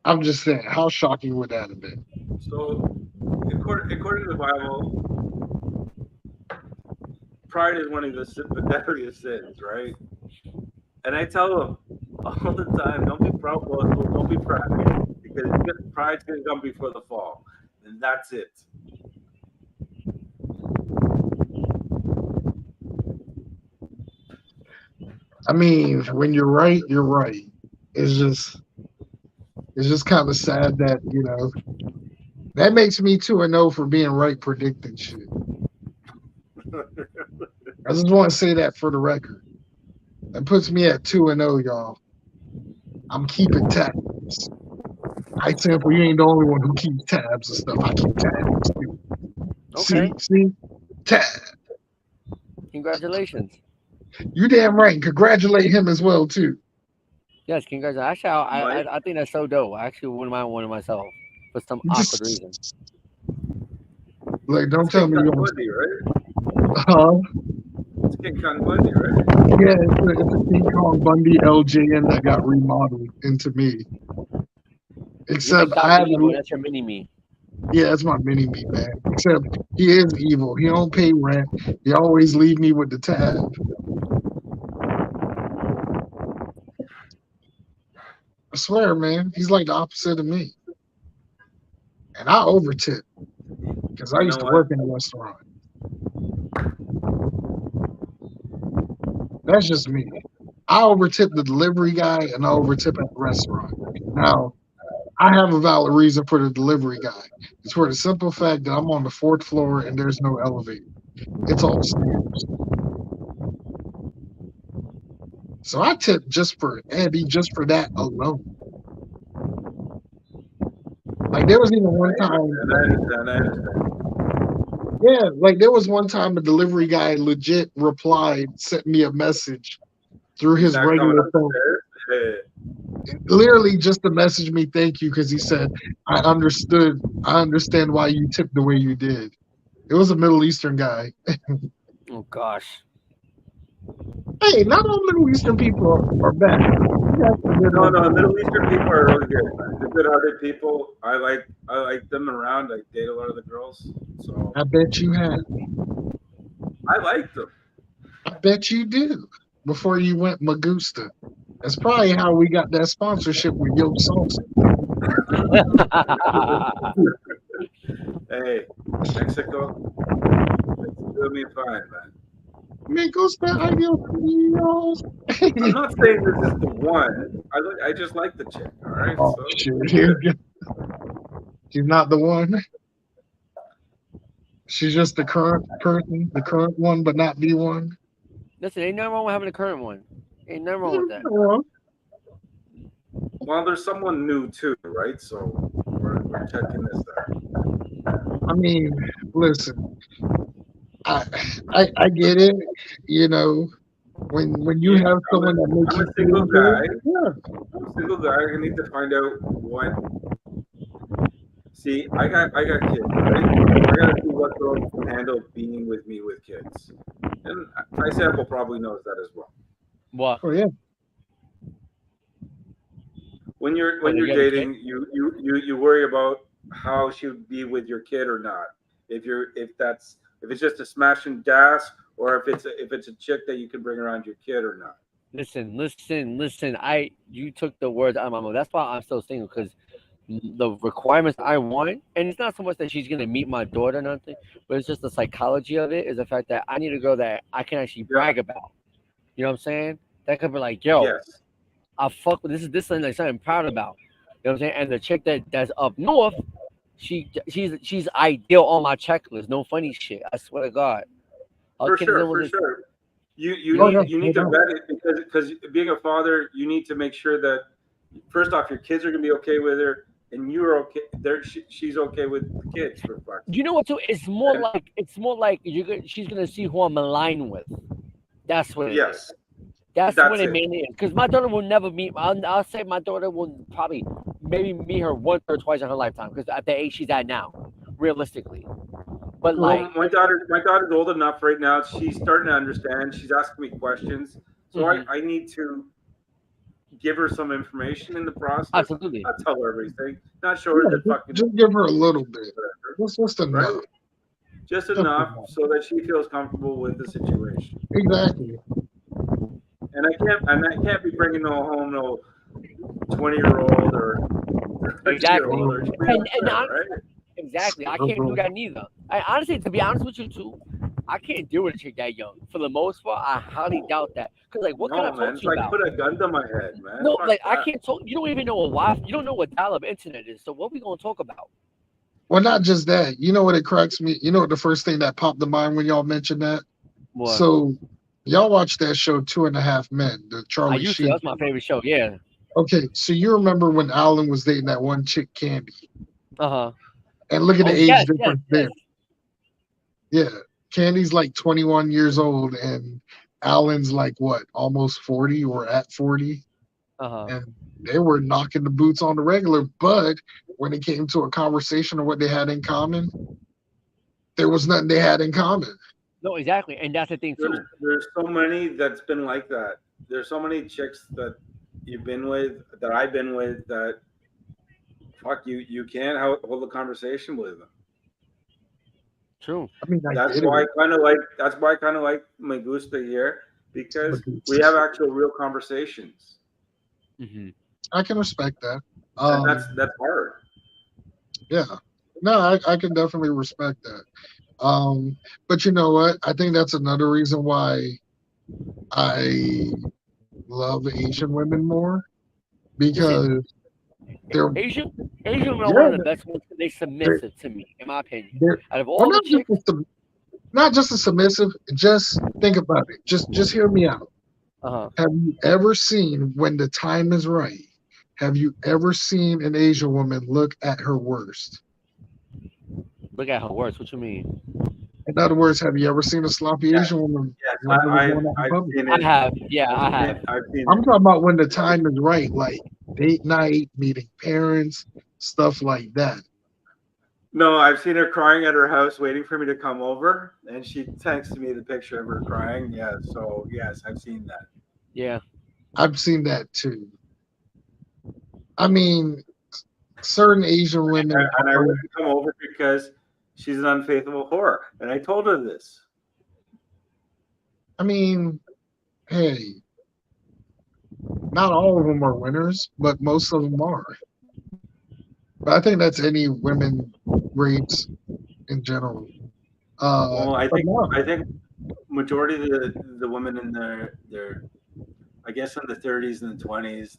I'm just saying, how shocking would that have been? So, according to the Bible, pride is one of the deadliest sins, right? And I tell them all the time, don't be proud, don't be proud, because pride's gonna come before the fall, and that's it. I mean, when you're right, you're right. It's just, it's just kind of sad that that makes me 2-0 for being right predicting shit. I just want to say that for the record. That puts me at 2-0, y'all. I'm keeping tabs. High Temple, you ain't the only one who keeps tabs and stuff. I keep tabs too. Okay. See, tab. Congratulations. You damn right. And congratulate him as well too. Yes, congratulations. Actually, I think that's so dope. I actually wouldn't mind one of myself for some awkward reason. Like, don't It's tell King me you Kong want. Bundy, right? Huh? It's King Kong Bundy, right? Yeah, it's a King Kong Bundy LJN that got remodeled into me. Except I haven't. That's your mini me. Yeah, that's my mini me, man. Except he is evil. He don't pay rent. He always leave me with the tab. I swear, man. He's like the opposite of me. And I overtip because I You used know to what? work in a restaurant. That's just me. I overtip the delivery guy and I overtip at the restaurant. Now, I have a valid reason for the delivery guy. It's for the simple fact that I'm on the 4th floor and there's no elevator. It's all stairs. So I tip just for Eddie, just for that alone. Like there was even one time. I understand. Yeah, like there was one time a delivery guy legit replied, sent me a message through He's his not coming regular up phone. the stairs. Literally just to message me thank you because he said, I understand why you tipped the way you did. It was a Middle Eastern guy. Oh gosh. Hey, not all Middle Eastern people are bad. You got some good No, ones. no, Middle Eastern people are really good. They're good-hearted people. I like them around. I date a lot of the girls, so I bet you have. I like them. I bet you do. Before you went Magusta. That's probably how we got that sponsorship with Yo Salsa. Hey, Mexico, it's doing me fine, man. Me gusta ay Dios mío. I'm not saying this is the one. I just like the chick. All right. Oh So shit! Here we go. She's not the one. She's just the current person, the current one, but not the one. Listen, ain't nothing wrong with having a current one. Ain't nothing wrong with that. Well, well, there's someone new too, right? So we're checking this out. I mean, listen, I get it. You know, when you Yeah, have someone that makes I'm you a single feel good, guy. yeah. I'm a single guy. I need to find out what. See, I got kids, right? I gotta see what girls can handle being with me with kids, and my sample probably knows that as well. What? Oh yeah. when you're What, you have a kid? dating, you worry about how she would be with your kid or not. If it's just a smash and dash, or if it's a chick that you can bring around your kid or not. Listen. You took the words out of my mouth. That's why I'm still single because the requirements I want, and it's not so much that she's gonna meet my daughter or nothing, but it's just the psychology of it. Is the fact that I need a girl that I can actually Yeah. brag about. You know what I'm saying? That could be like, yo, Yes. I fuck with this is like something I'm proud about. You know what I'm saying? And the chick that's up north, she's ideal on my checklist. No funny shit. I swear to God. Our For kids sure, don't for want to. sure. You know, You need to vet it because being a father, you need to make sure that first off your kids are gonna be okay with her, and you're okay. She's okay with the kids for fuck's you sake. know what? Too, it's more like she's gonna see who I'm aligned with. That's what it is. Yes, That's what that's it it. mainly is. Because my daughter will never meet. I'll say my daughter will probably maybe meet her once or twice in her lifetime. Because at the age she's at now, realistically. But like, Well, my daughter's old enough right now. She's starting to understand. She's asking me questions, so mhm, I need to give her some information in the process. absolutely. Not tell her everything. Not show her Yeah, that fucking just give her a little bit. whatever, That's just right? enough. Just Just enough enough. so that she feels comfortable with the situation. Exactly. And I can't be bringing home no 20-year-old or 30 year Exactly. old or And right? exactly, I can't do that neither. I honestly, to be honest with you too, I can't do with a chick that young. For the most part, I highly doubt that. Cause like, what can I No, talk man. to It's you like about? put a gun to my head, man. No, Fuck like I that. can't talk. You don't even know what Wi. You don't know what dial-up internet is. So what we gonna talk about? Well, not just that. You know what it cracks me? You know what the first thing that popped to mind when y'all mentioned that? What? So y'all watched that show Two and a Half Men, the I Charlie used to. Sheen. That's my favorite show. Yeah. Okay, so you remember when Alan was dating that one chick, Candy, Uh huh. and look at the Oh age yes. difference there. Yeah, Candy's like 21 years old, and Alan's like what, almost 40 or at 40, Uh huh. and they were knocking the boots on the regular. But when it came to a conversation of what they had in common, there was nothing they had in common. No, exactly, and that's the thing too. There's so many that's been like that. There's so many chicks that you've been with, that I've been with, that fuck you can't hold a conversation with them. True. I mean, I get it. That's why I kind of like my Gusta here because we Because have actual real conversations, Hmm. I can respect that. and Um, that's hard. yeah, no, I can definitely respect that. But you know what? I think that's another reason why I love Asian women more Listen, because they're Asian women are one yeah of the best ones. They they're submissive to me, in my opinion. they're Out of well all the chicks, not just a submissive. Just think about it. Just hear me out. uh huh. Have you ever seen when the time is right? Have you ever seen an Asian woman look at her worst? Look at her words. What you mean? In other words, have you ever seen a sloppy Yes, Asian woman yes, when they were going out in I've public? seen I it. have. Yeah, I have. I've seen I'm it. talking about when the time is right, like date night, meeting parents, stuff like that. No, I've seen her crying at her house, waiting for me to come over, and she texted me the picture of her crying. Yeah, so yes, I've seen that. Yeah. I've seen that too. I mean, certain Asian women And I are, wouldn't come over because she's an unfaithful whore, and I told her this. I mean, hey, not all of them are winners, but most of them are. But I think that's any women rates in general. Well, But no, I think majority of the women in their I guess in the 30s and the 20s,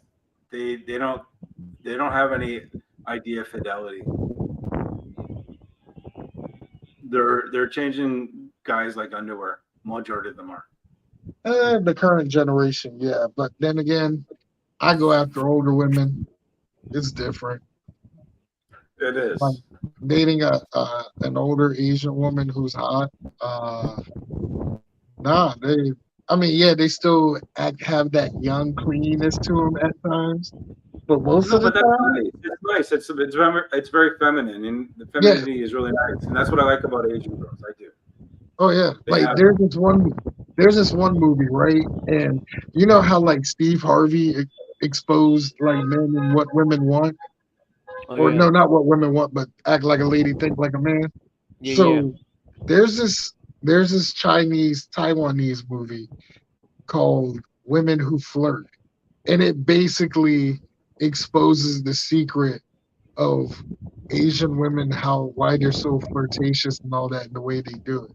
they don't have any idea of fidelity. They're changing guys like underwear. Majority of them are. the current generation, yeah. But then again, I go after older women. It's different. It Like is. dating a an older Asian woman who's hot. Nah, they. I mean, yeah, they still have that young cleanliness to them at times, but most No, of the but that's time, nice. It's nice. It's very feminine, and the yeah. femininity is really nice, and that's what I like about Asian girls. I do. Oh yeah, They like have there's this one movie, right? And you know how like Steve Harvey expose like men and what women want, Oh or yeah, no, not what women want, but act like a lady, think like a man. yeah. So there's this there's this Chinese Taiwanese movie called Women Who Flirt, and it basically exposes the secret of Asian women, how why they're so flirtatious and all that, and the way they do it.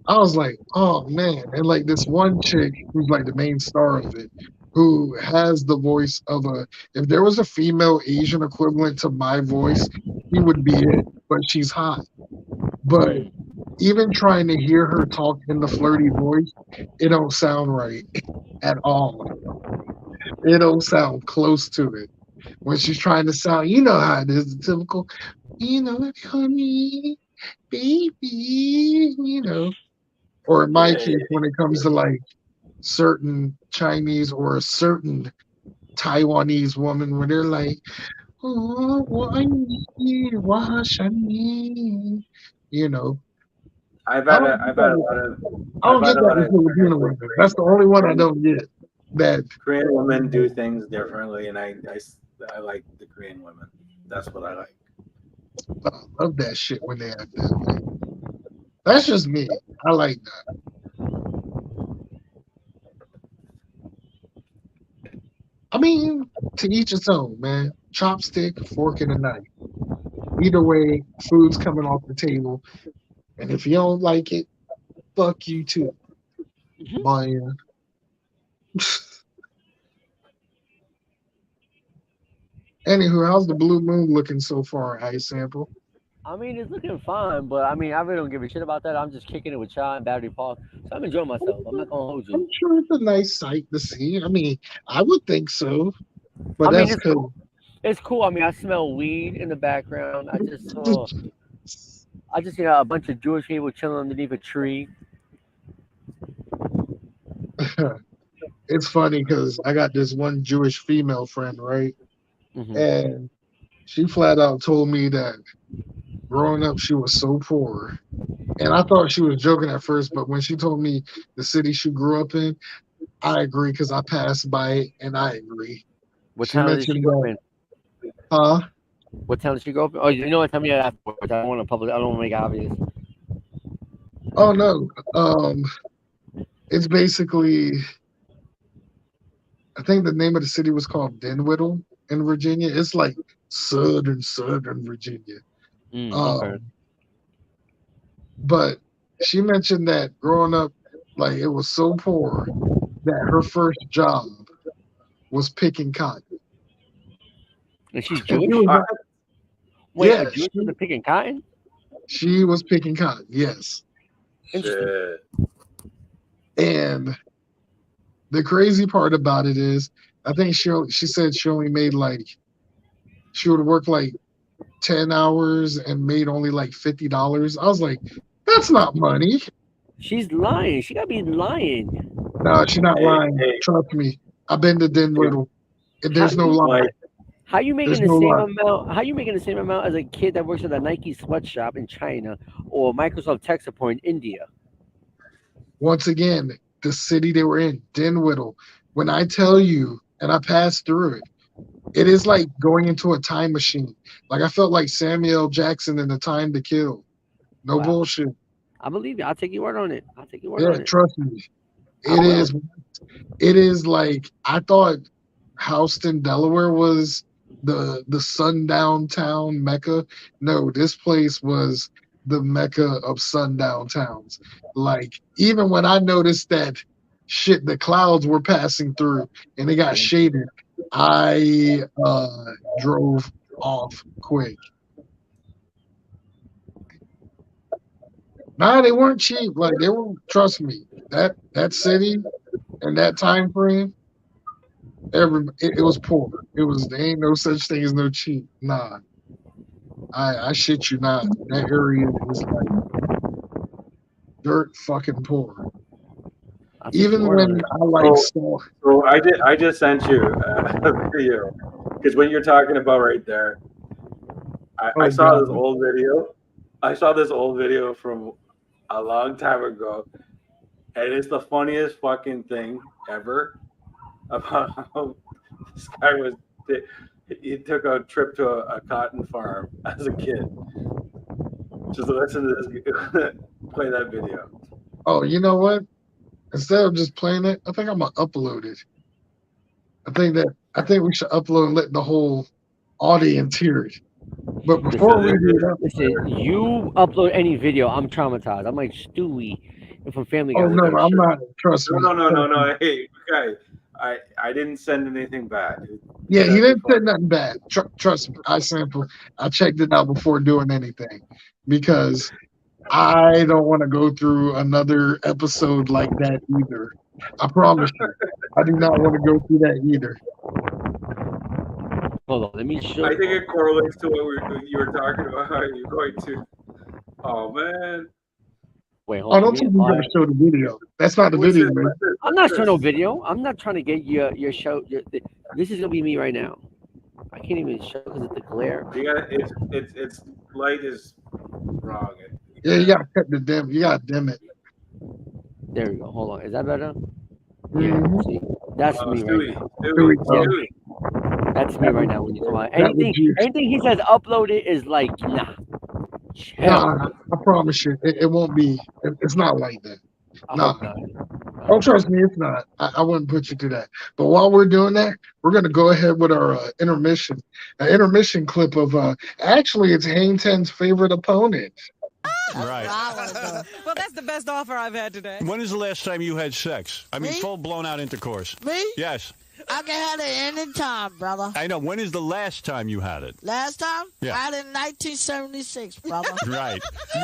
I was like, oh man. And like this one chick who's like the main star of it, who has the voice of a, if there was a female Asian equivalent to my voice, she would be it, but she's hot. But Mm. even trying to hear her talk in the flirty voice, it don't sound right at all. It don't sound close to it. When she's trying to sound, you know how it is, the typical, honey, baby, or in my Yeah, case, when it comes to like certain Chinese or a certain Taiwanese woman, where they're like, oh, you know, I don't get I've had a that. lot of I I've don't had get a that lot with of Filipino experience with women. That's the only one I don't get. That Korean women do things differently, and I like the Korean women. That's what I like. I love that shit when they have that. Like, that's just me. I like that. I mean, to each its own, man. Chopstick, fork, and a knife. Either way, food's coming off the table. And if you don't like it, fuck you too. Mhm. Man. Anywho, how's the blue moon looking so far, Ice Sample? I mean, it's looking fine, but I mean, I really don't give a shit about that. I'm just kicking it with Chai and Battery Park, so I'm enjoying myself. I'm not gonna hold you. I'm sure it's a nice sight to see. I mean, I would think so, but I mean, that's it's because cool. It's cool. I mean, I smell weed in the background. I just a bunch of Jewish people chilling underneath a tree. it's funny because I got this one Jewish female friend, right? Hmm. And she flat out told me that growing up, she was so poor. And I thought she was joking at first, but when she told me the city she grew up in, I agree because I passed by it and I agree. What She town did she mentioned grow up that, in? huh? What town did she grow up in? Oh, you know what? Tell me that afterwards. I don't want to public. I don't want to make it obvious. Oh no. It's basically, I think the name of the city was called Dinwiddle in Virginia. It's like southern Virginia. Okay. Um, but she mentioned that growing up, like it was so poor that her first job was picking cotton. And she's And she Jewish. was What? like, Wait, a yeah, Jewish person picking cotton? she was picking cotton, yes. Interesting. Shit. And the crazy part about it is, I think she said she only made like, she would work like 10 hours and made only like $50. I was like, that's not money. She's lying. She gotta be lying. No, she's not Hey, lying. hey, Trust me. I've been to hey, Dinwiddle. How There's no hey, lie. Mike. how you There's making the no same lie. amount? How you making the same amount as a kid that works at a Nike sweatshop in China or Microsoft tech support in India? Once again, the city they were in, Dinwiddle. When I tell you, and I passed through it, it is like going into a time machine. Like I felt like Samuel Jackson in The Time to Kill. No Wow. bullshit. I believe you. I'll take your word on it. I'll take your word Yeah, on it. trust me. I It will. is. It is like I thought Houston, Delaware was the sundown town mecca. No, this place was the mecca of sundown towns. Like even when I noticed that shit, the clouds were passing through and they got shaded, I drove off quick. Nah, they weren't cheap. Like they were. Trust me, that city and that time frame. It was poor. It was there ain't no such thing as no cheap. Nah, I shit you not. That area is like dirt fucking poor. I'll take your Even word on when it. I like So, saw, so I just sent you a video because when you're talking about right there, I oh saw this god, old video. I saw this old video from a long time ago, and it's the funniest fucking thing ever about how This guy he took a trip to a cotton farm as a kid. Just listen to this. Play that video. Oh, you know what? Instead of just playing it, I think I'm gonna upload it. I think we should upload and let the whole audience hear it. But before we do that, Listen, you upload any video, I'm traumatized. I'm like Stewie from Family Guy. oh with no, that I'm shit. not. Trust me. No. Hey, okay. I didn't send anything bad. Yeah, he didn't say nothing bad. Trust me. I checked it out before doing anything because I don't want to go through another episode like that either. I promise you. I do not want to go through that either. Hold on, let me show I think it correlates to what you were talking about. How you're going to. Oh man. Wait, hold Oh, on. don't tell me you're gonna show the video. That's not the video, man. I'm not showing no video. I'm not trying to get your show. This is gonna be me right now. I can't even show because of the glare. You got it's light is wrong. Yeah, you gotta cut the dim. You gotta dim it. There we go. Hold on. Is that better? Mhm. Yeah. See, that's me right now. Stewie. That's me right now. When you come out, That was you. anything he says upload it is like nah. Chill. Nah, I promise you, it won't be. It's not like that. I Nah. hope not. Oh, trust me, it's not. I wouldn't put you through that. But while we're doing that, we're gonna go ahead with our intermission. An intermission clip of actually it's Hang Ten's favorite opponent. Right. Well, that's the best offer I've had today. When is the last time you had sex? I mean, Me? full blown out intercourse. Me? Yes. I can have it any time, brother. I know. When is the last time you had it? Last time? Yeah. I had it in 1976, brother. Right.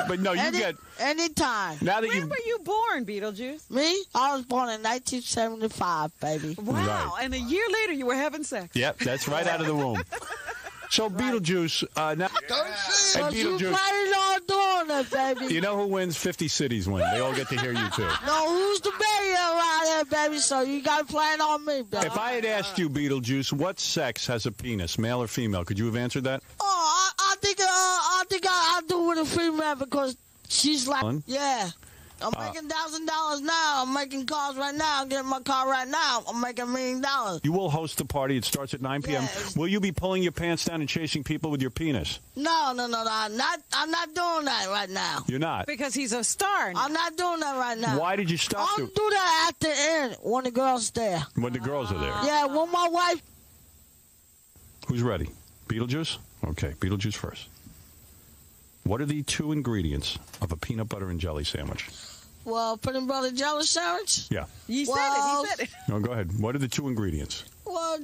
But no, you get. Anytime. Now that When you. were you born, Beetlejuice? Me? I was born in 1975, baby. Wow. Right. And a year later, you were having sex. Yep, that's right out of the womb. So, Beetlejuice, now. So And you Beetlejuice, planning on doing it, baby. you know who wins? 50 cities win. They all get to hear you, too. No, who's the baby around here, baby? So you got to plan on me, baby. If I had asked you, Beetlejuice, what sex has a penis, male or female, could you have answered that? Oh, I think I do with a female because she's like, yeah. I'm making $1,000 now. I'm making cars right now. I'm getting my car right now. I'm making $1 million. You will host a party. It starts at 9 p.m. Yes. Will you be pulling your pants down and chasing people with your penis? No. I'm not doing that right now. You're not. Because he's a star. I'm not doing that right now. Why did you stop I'll do that at the end when the girls there. when the girls are there? Yeah, when my wife. Who's ready? Beetlejuice? Okay, Beetlejuice first. What are the 2 ingredients of a peanut butter and jelly sandwich? Well, peanut butter jelly sandwich. Yeah. You said Well- it. He said it. No, go ahead. What are the 2 ingredients? Well,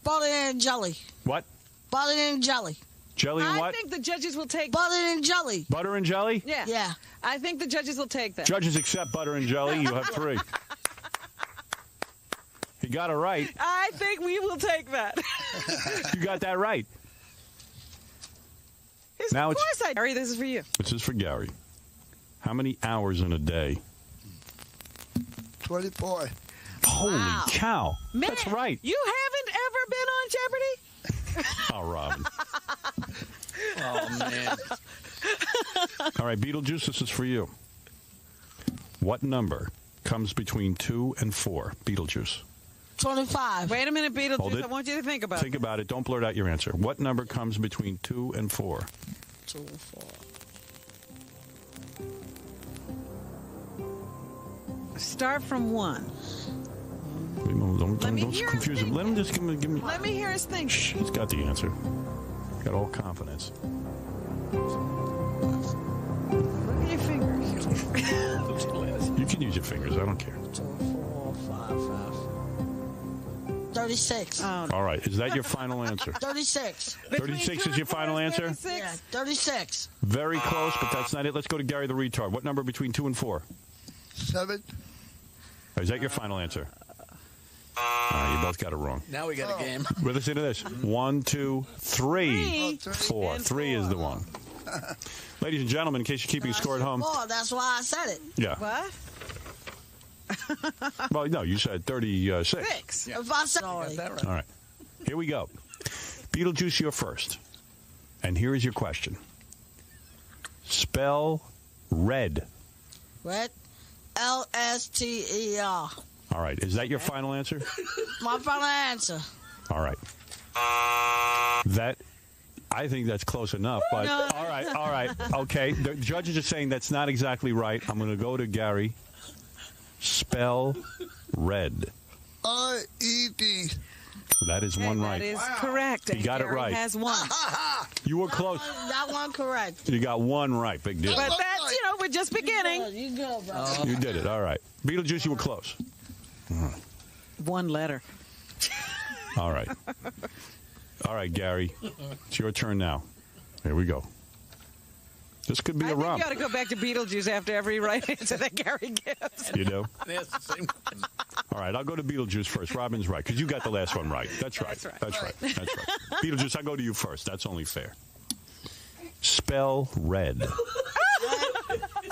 butter and jelly. What? Butter and jelly. Jelly and I what? think the judges will take. Butter and jelly. Butter and jelly? Yeah. Yeah. I think the judges will take that. Judges accept butter and jelly. You have 3. You got it right. I think we will take that. You got that right. Now of it's- course I. Harry, this is for you. This is for Gary. How many hours in a day? 24. Holy Wow. cow. Man, That's right. You haven't ever been on Jeopardy? Oh, Robin. Oh man. All right, Beetlejuice, this is for you. What number comes between 2 and 4? Beetlejuice. 25. Wait a minute, Hold Beetlejuice. it. I want you to think about Think it. about it. Don't blurt out your answer. What number comes between 2 and 4? 2 and 4. Start from 1. Don't me hear him confuse him. think. Let him just give me. Let me hear his thing. Shh, he's got the answer. Got all confidence. Look at your fingers. You can use your fingers. I don't care. 2, 4, 5, 36. Oh, All right. Is that your final answer? 36. 36 is your final answer? 36? Yeah, 36. Very close, but that's not it. Let's go to Gary the retard. What number between 2 and 4? 7. Is that your final answer? You both got it wrong. Now we got a game. Well, listen to this. 1, 2, 3, 3. 4. 3 is the one. Ladies and gentlemen, in case you're keeping score at home. 4. That's why I said it. Yeah. What? Well, no, you said 36. 6. If I said Got that right. All right. Here we go. Beetlejuice, you're first. And here is your question. Spell red. red, LSTER. All right. Is that your final answer? My final answer. All right. I think that's close enough, but No. all right. Okay, the judges are saying that's not exactly right. I'm going to go to Gary. Spell red. R-E-D. That is one right. That is correct. You got it Gary right. has one. You were close. That one correct. You got one right. Big deal. But that's, we're just beginning. You good, bro. You did it. All right. Beetlejuice, you were close. One letter. All right. All right, Gary. It's your turn now. Here we go. This could be I a think romp. you got to go back to Beetlejuice after every right answer that Gary gives. You know? That's the same. All right, I'll go to Beetlejuice first. Robin's right, because you got the last one right. That's right. That's right. That's right. Beetlejuice, I'll go to you first. That's only fair. Spell red.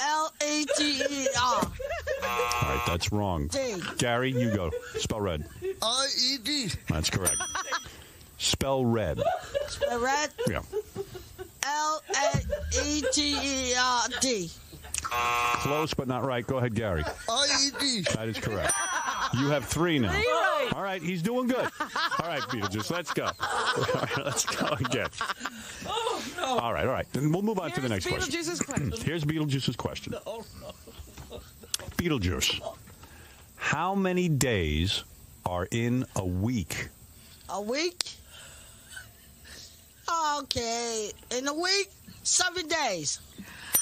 L-A-T-E-R. All right, that's wrong. D. Gary, you go. Spell red. R-E-D. That's correct. Spell red. Red. Yeah. L-A-E-T-E-R-D. Close, but not right. Go ahead, Gary. R-E-D. That is correct. You have 3 now. You're right. All right, he's doing good. All right, Beetlejuice, let's go. All right, let's go again. Oh, no. All right. Then we'll move on to the next question. Beetlejuice's question. Here's Beetlejuice's question. No. Beetlejuice, how many days are in a week? A week? Okay. In a week, 7 days.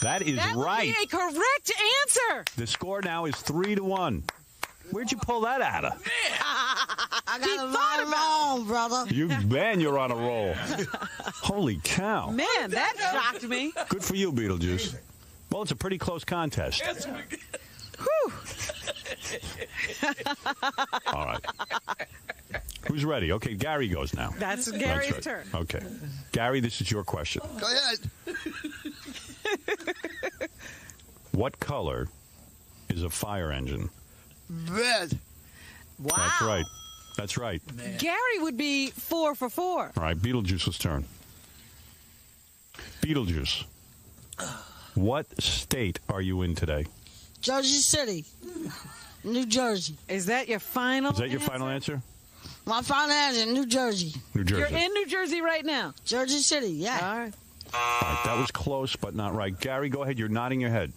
That is That right. would be a correct answer. The score now is 3-1. Where'd you pull that out of? I got it thought right about wrong, brother. Man, you're on a roll. Holy cow. Man, that shocked me. Good for you, Beetlejuice. Well, it's a pretty close contest. Whew. All right. Who's ready? Okay, Gary goes now. That's Gary's right. turn. Okay. Gary, this is your question. Go ahead. What color is a fire engine? Red. Wow. That's right. That's right. Gary would be 4 for 4. All right, Beetlejuice's turn. Beetlejuice, what state are you in today? Jersey City. New Jersey. Is that your final Is that your final answer? My final answer, New Jersey. New Jersey. You're in New Jersey right now. Jersey City, yeah. All right. All right, that was close, but not right. Gary, go ahead. You're nodding your head.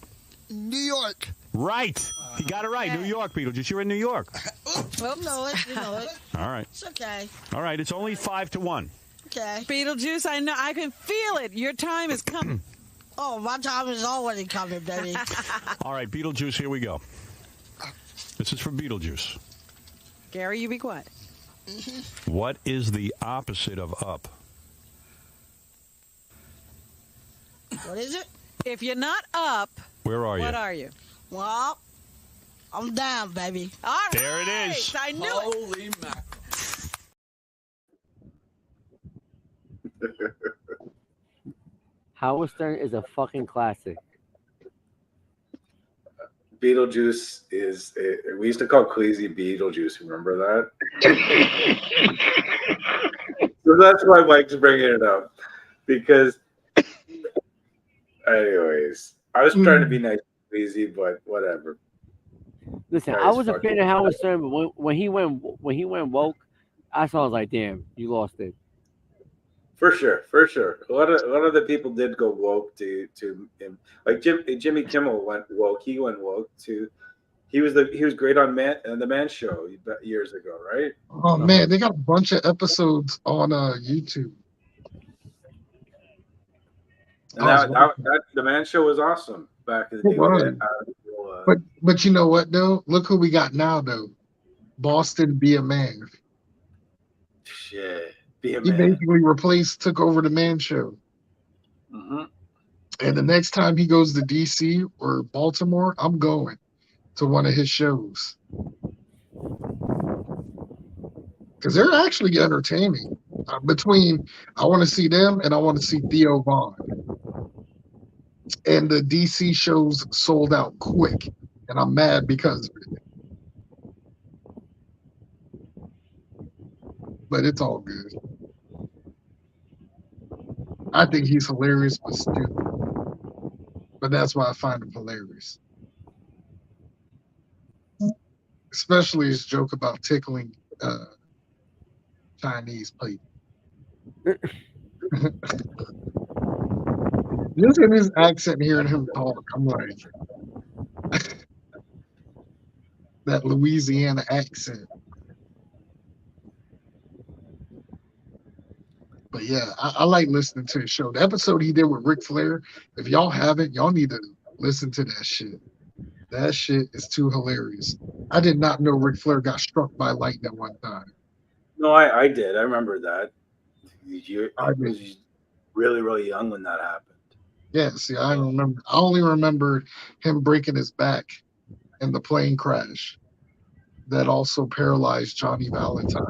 New York. Right. He got it right. New York, Beetlejuice. You're in New York. You know it. You know it. All right. It's okay. All right. It's only 5-1. Okay. Beetlejuice, I know. I can feel it. Your time is coming. Oh, my time is already coming, baby. All right, Beetlejuice, here we go. This is for Beetlejuice. Gary, you be quiet. What is the opposite of up? What is it? If you're not up, Where are you? what are you? Well, I'm down, baby. All right. There it is. I knew it. Holy mackerel. Howard Stern is a fucking classic. Beetlejuice is, we used to call Queasy Beetlejuice. Remember that? So that's why Mike's bringing it up. Because, anyways, I was trying to be nice to Queasy, but whatever. Listen, That I is was a fucking fan of Howard Stern, but when he went woke, I was like, damn, you lost it. For sure. A lot of the people did go woke to him. Like Jimmy Kimmel went woke. He went woke too. He was great on the Man Show years ago, right? Oh man, they got a bunch of episodes on YouTube. And that the Man Show was awesome back in the day. It was. But you know what though? Look who we got now though. Boston Be a Man. Shit. Be a He man. basically took over the Man Show. Mm-hmm. And the next time he goes to DC or Baltimore, I'm going to one of his shows. Because they're actually entertaining. Between I want to see them and I want to see Theo Vaughn. And the DC shows sold out quick. And I'm mad because of it. But it's all good. I think he's hilarious but stupid. But that's why I find him hilarious. Especially his joke about tickling Chinese people. Just in his accent, hearing him talk, I'm like that Louisiana accent. But yeah, I like listening to his show. The episode he did with Ric Flair, if y'all haven't, y'all need to listen to that shit. That shit is too hilarious. I did not know Ric Flair got struck by lightning one time. No, I did. I remember that. I I did. was really, really young when that happened. Yeah, see, I don't remember. I only remember him breaking his back in the plane crash that also paralyzed Johnny Valentine.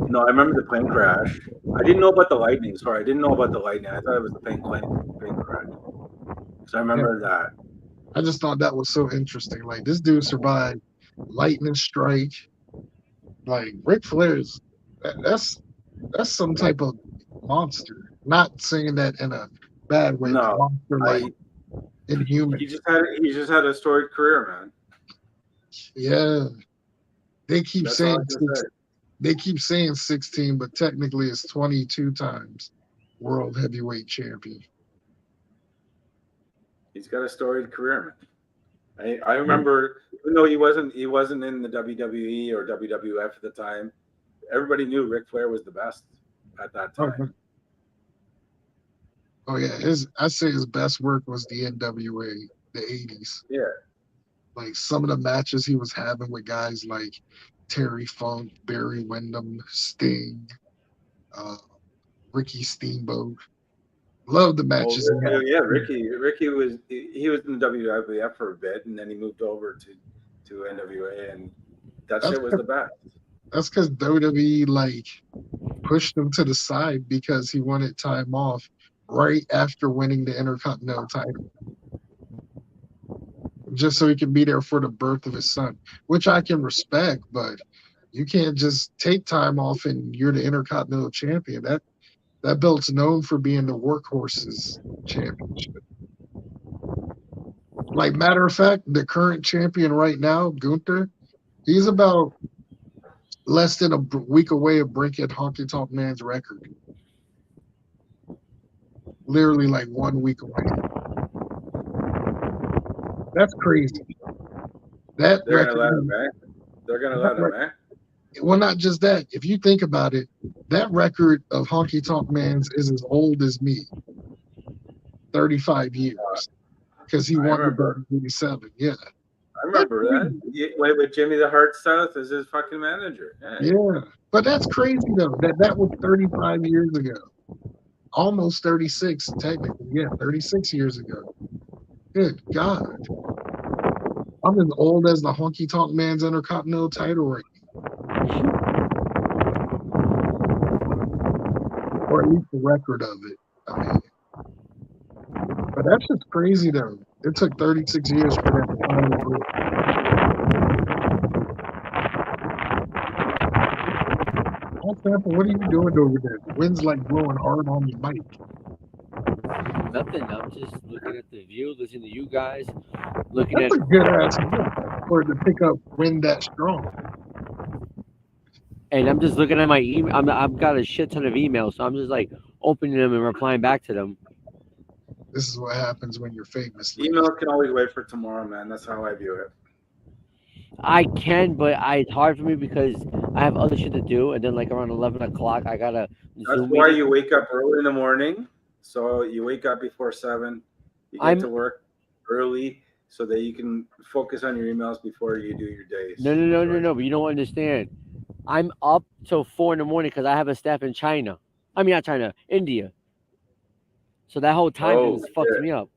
No, I remember the plane crash. I didn't know about the lightning. Sorry, I didn't know about the lightning. I thought it was the plane crash. So I Yeah, remember that. I just thought that was so interesting. Like this dude survived lightning strike. Like Ric Flair's that's some type of monster. Not saying that in a bad way, but No, monster like I inhuman. he just had a storied career, man. Yeah. They keep That's all saying I can six, say. they keep saying 16, but technically it's 22 times world heavyweight champion. He's got a storied career, man. I remember, even though he wasn't in the WWE or WWF at the time, everybody knew Ric Flair was the best at that Oh, time. oh yeah, I say his best work was the NWA, the 80s. Yeah. Like some of the matches he was having with guys like Terry Funk, Barry Windham, Sting, uh, Ricky Steamboat. Love the Oh, matches he had. yeah. Ricky was he was in the WWF for a bit, and then he moved over to NWA, and that That's shit was the best. that's because WWE like pushed him to the side because he wanted time off right after winning the Intercontinental title, just so he can be there for the birth of his son, which I can respect. But you can't just take time off and you're the Intercontinental champion. That belt's known for being the workhorses championship. Like matter of fact, the current champion right now, Gunther, he's about less than a week away of breaking Honky Tonk Man's record. Literally like 1 week away. That's crazy. That They're gonna record, let him back. They're gonna that let him rec- back. well, not just that. If you think about it, that record of Honky Tonk Man's is as old as me, 35 years, because he I won the remember. belt in 87. Yeah, I that's remember crazy. that. He went with Jimmy the Heart South as his fucking manager. Yeah. Yeah, but that's crazy though. That was 35 years ago, almost 36 technically. Yeah, 36 years ago. Good God, I'm as old as the Honky Tonk Man's Intercontinental title reign, or at least the record of it. I mean, but that's just crazy though. It took 36 years for that to finally break. Well, Tampa, what are you doing over there? The wind's like blowing hard on your mic. Nothing. I'm just looking at the view, listening to you guys, looking That's at. a good ass mic for it to pick up wind that strong. And I'm just looking at my email. I've got a shit ton of emails, so I'm just like opening them and replying back to them. This is what happens when you're famous, ladies. Email can always wait for tomorrow, man. That's how I view it. I can, but it's hard for me because I have other shit to do, and then like around 11 o'clock, I got a That's Zoom why meeting. you wake up early in the morning. So you wake up before 7. You get to work early so that you can focus on your emails before you do your days. No. But you don't understand. I'm up till 4 in the morning because I have a staff in China. I mean, not China, India. So that whole time just fucks me up.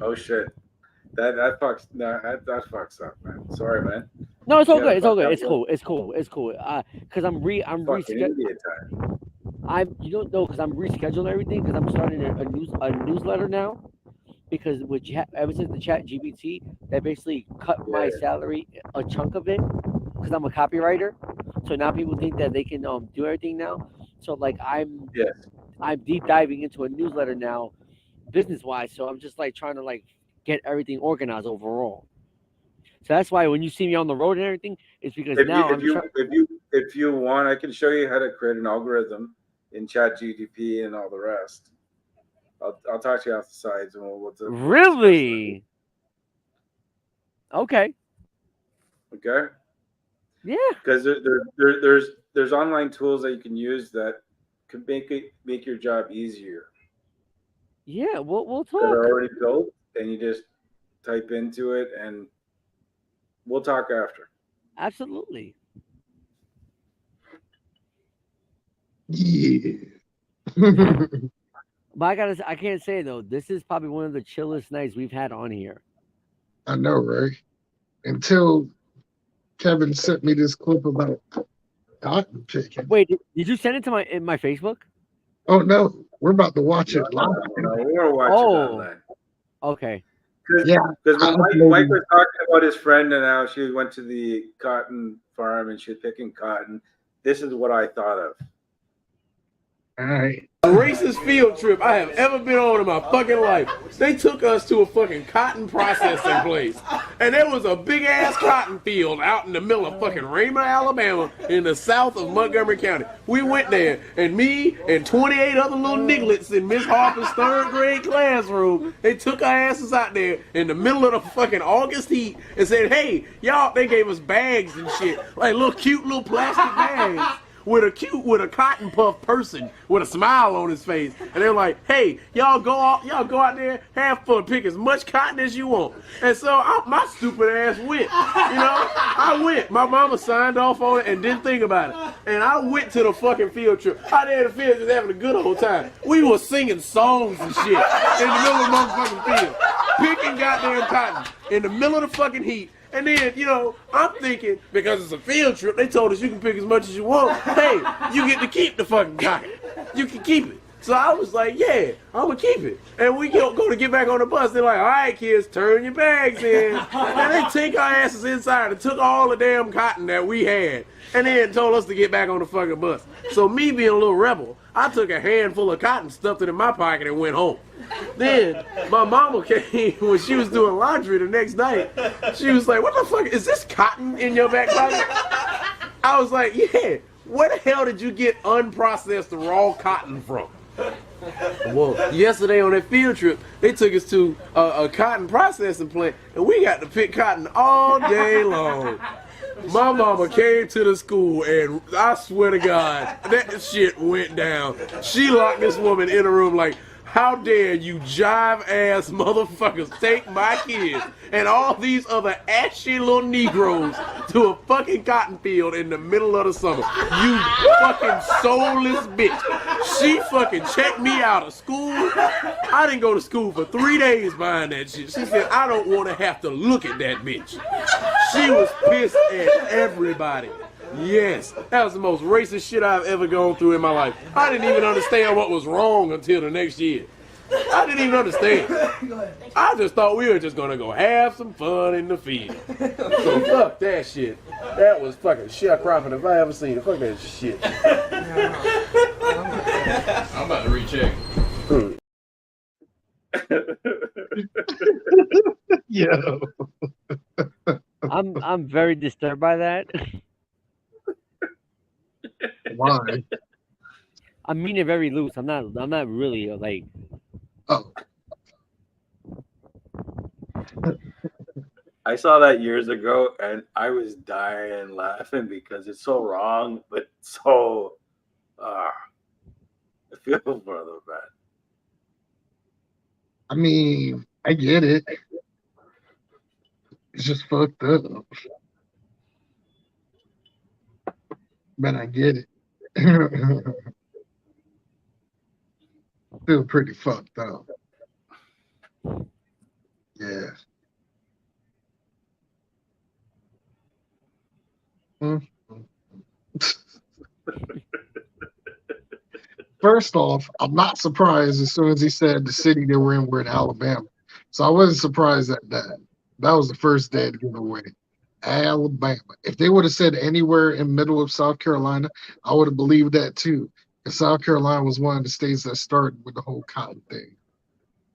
Oh shit. That fucks up, man. Sorry, man. No, it's all Yeah, good. It's all fuck good. that It's cool. It's cool. It's cool. Because I'm Fucking rescheduling. India time. You don't know because I'm rescheduling everything because I'm starting a newsletter now. Because ever since the Chat GPT, they basically cut my salary, a chunk of it, because I'm a copywriter. So now people think that they can do everything now. So like I'm deep diving into a newsletter now, business wise. So I'm just like trying to like get everything organized overall. So that's why when you see me on the road and everything, it's because If now you I'm trying. if you want, I can show you how to create an algorithm in ChatGPT and all the rest. I'll talk to you off the sides and we'll discuss Really? Okay. that. Okay. Yeah. Because there's online tools that you can use that could make your job easier Yeah. We'll that are talk. already built, and you just type into it, and we'll talk after. Absolutely. Yeah. But I can't say though, this is probably one of the chillest nights we've had on here. I know, right? Until Kevin sent me this clip about cotton picking. Wait, did you send it to my Facebook? Oh no, we're about to watch No, it live. we're watching Oh, online. okay. Yeah, Because I when Mike uploaded. was talking about his friend and how she went to the cotton farm and she was picking cotton, this is what I thought of. All right. Racist field trip I have ever been on in my fucking life. They took us to a fucking cotton processing place. And there was a big ass cotton field out in the middle of fucking Raymond, Alabama, in the south of Montgomery County. We went there, and me and 28 other little nigglets in Miss Harper's third grade classroom, they took our asses out there in the middle of the fucking August heat and said, hey, y'all, they gave us bags and shit, like little cute little plastic bags. With a cotton puff person with a smile on his face, and they're like, "Hey, y'all go out there, have fun, pick as much cotton as you want." And so my stupid ass went. I went. My mama signed off on it and didn't think about it, and I went to the fucking field trip. Out there in the field, just having a good old time. We were singing songs and shit in the middle of the motherfucking field, picking goddamn cotton in the middle of the fucking heat. And then, I'm thinking, because it's a field trip, they told us you can pick as much as you want. Hey, you get to keep the fucking cotton. You can keep it. So I was like, yeah, I'm going to keep it. And we go to get back on the bus. They're like, all right, kids, turn your bags in. And they take our asses inside and took all the damn cotton that we had. And then told us to get back on the fucking bus. So me being a little rebel, I took a handful of cotton, stuffed it in my pocket, and went home. Then my mama came when she was doing laundry the next night. She was like, what the fuck, is this cotton in your back pocket? I was like, yeah. Where the hell did you get unprocessed raw cotton from? Well, yesterday on that field trip, they took us to a cotton processing plant, and we got to pick cotton all day long. My mama came to the school, and I swear to God, that shit went down. She locked this woman in a room like, how dare you jive-ass motherfuckers take my kids and all these other ashy little Negroes to a fucking cotton field in the middle of the summer. You fucking soulless bitch. She fucking checked me out of school. I didn't go to school for 3 days behind that shit. She said, I don't want to have to look at that bitch. She was pissed at everybody. Yes, that was the most racist shit I've ever gone through in my life. I didn't even understand what was wrong until the next year. I didn't even understand. I just thought we were just gonna go have some fun in the field. So fuck that shit. That was fucking sharecropping if I ever seen it. Fuck that shit. I'm about to recheck. Yo. I'm very disturbed by that. Why? I mean it very loose. I'm not really like. Oh. I saw that years ago, and I was dying laughing because it's so wrong, but so I feel for them, man. I mean, I get it. It's just fucked up. But I get it. Still pretty fucked up. Yeah. First off, I'm not surprised as soon as he said the city they were in were in Alabama. So I wasn't surprised at that. That was the first dead giveaway. Alabama. If they would have said anywhere in middle of South Carolina, I would have believed that too. Because South Carolina was one of the states that started with the whole cotton thing.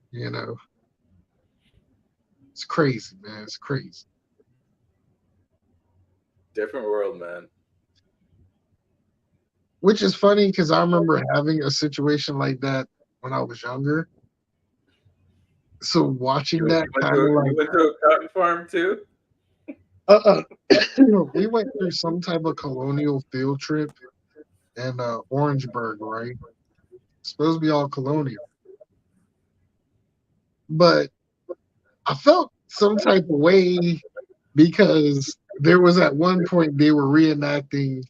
You know, it's crazy, man. It's crazy. Different world, man. Which is funny because I remember having a situation like that when I was younger. So watching that kind of You like, went to a cotton farm too? uh, we went through some type of colonial field trip in Orangeburg, right? It's supposed to be all colonial, but I felt some type of way because there was at one point they were reenacting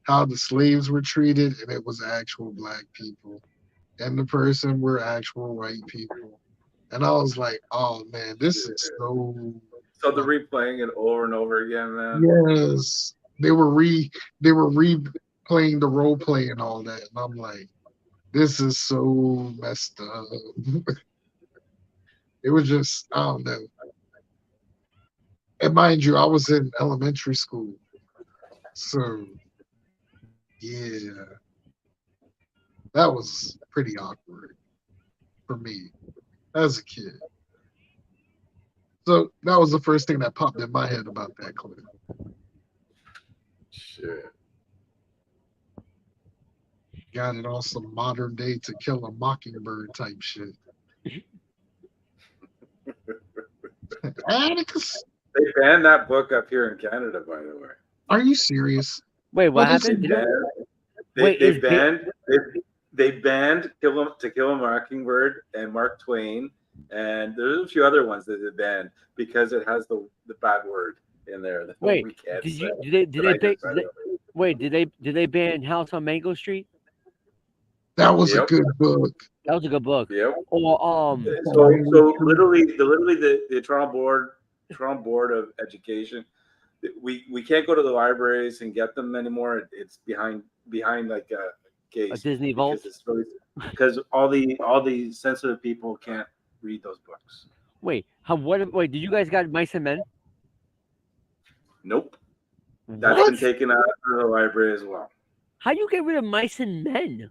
how the slaves were treated, and it was actual black people, and the person were actual white people, and I was like, "Oh man, this is so." So they're replaying it over and over again, man. Yes, they were replaying the role play and all that, and I'm like, "This is so messed up." It was just, I don't know. And mind you, I was in elementary school, so yeah, that was pretty awkward for me as a kid. So that was the first thing that popped in my head about that clip. Shit. Got it on some modern day To Kill a Mockingbird type shit. Atticus, They banned that book up here in Canada, by the way. are you serious? Wait, what What is happened? it? They banned To Kill a Mockingbird and Mark Twain, and there's a few other ones that they banned because it has the bad word in there. That Wait, we can't did say. you did they But I did they, just said did it. they wait did they ban House on Mango Street? That was a Yep. good book. That was a good book. Yep. Or So literally the Toronto Board of Education, we can't go to the libraries and get them anymore. It's behind like a case. a Disney Vault. Because all the sensitive people can't read those books. Wait, did you guys got Mice and Men? Nope. That's What? been taken out of the library as well. How do you get rid of Mice and Men?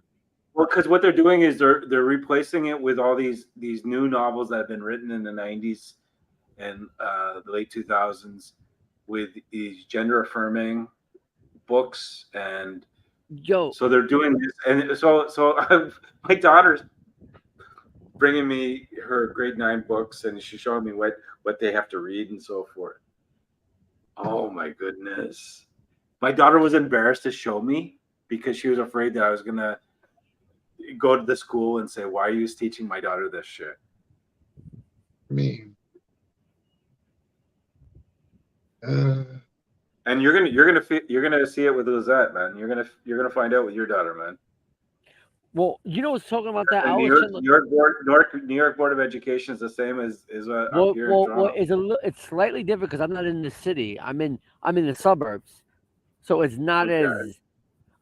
Well, because what they're doing is they're replacing it with all these new novels that have been written in the 90s and the late 2000s with these gender affirming books, and so they're doing this, and so my daughter's bringing me her grade 9 books, and she's showing me what they have to read and so forth. Oh my goodness. My daughter was embarrassed to show me because she was afraid that I was going to go to the school and say, why are you teaching my daughter this shit? Me. And you're gonna see it with Lizette, man. You're gonna find out with your daughter, man. Well, you know what's talking about that. New York Board of Education is the same as up here in Toronto. It's slightly different because I'm not in the city. I'm in the suburbs, so it's not as.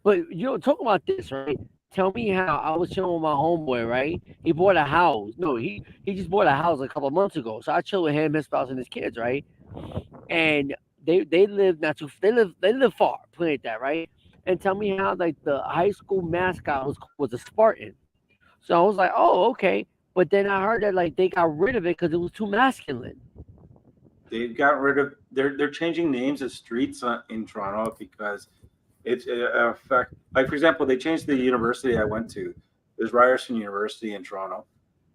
But you know, talking about this, right? Tell me how I was chilling with my homeboy, right? He bought a house. No, he just bought a house a couple of months ago. So I chill with him, his spouse, and his kids, right? And they live not too. They live far. Put it that, right? And tell me how like the high school mascot was a Spartan. So I was like, oh, okay. But then I heard that like they got rid of it because it was too masculine. They've got rid of. They're changing names of streets in Toronto because it's affect. Like for example, they changed the university I went to. There's Ryerson University in Toronto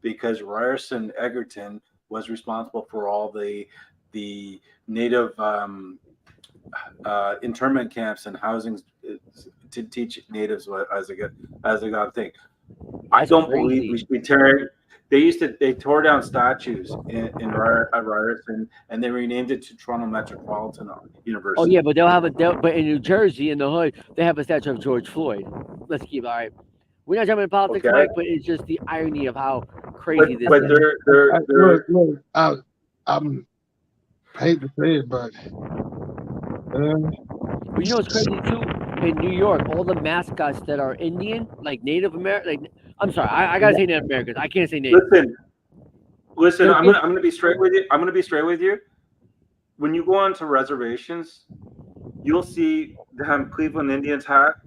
because Ryerson Egerton was responsible for all the native internment camps and housings to teach natives as they got to think. I don't believe we should be tearing. They tore down statues in Ryerson and they renamed it to Toronto Metropolitan University. Oh yeah, but but in New Jersey in the hood they have a statue of George Floyd. Let's keep all right. We're not jumping in politics, Okay. Mike, but it's just the irony of how crazy this But is. Look, I'm I hate to say it, but But you know what's crazy too? In New York, all the mascots that are Indian, like Native American, like I'm sorry, I gotta say Native Americans. I can't say Native. Listen. I'm gonna be straight with you. I'm gonna be straight with you. When you go onto reservations, you'll see them Cleveland Indians hats.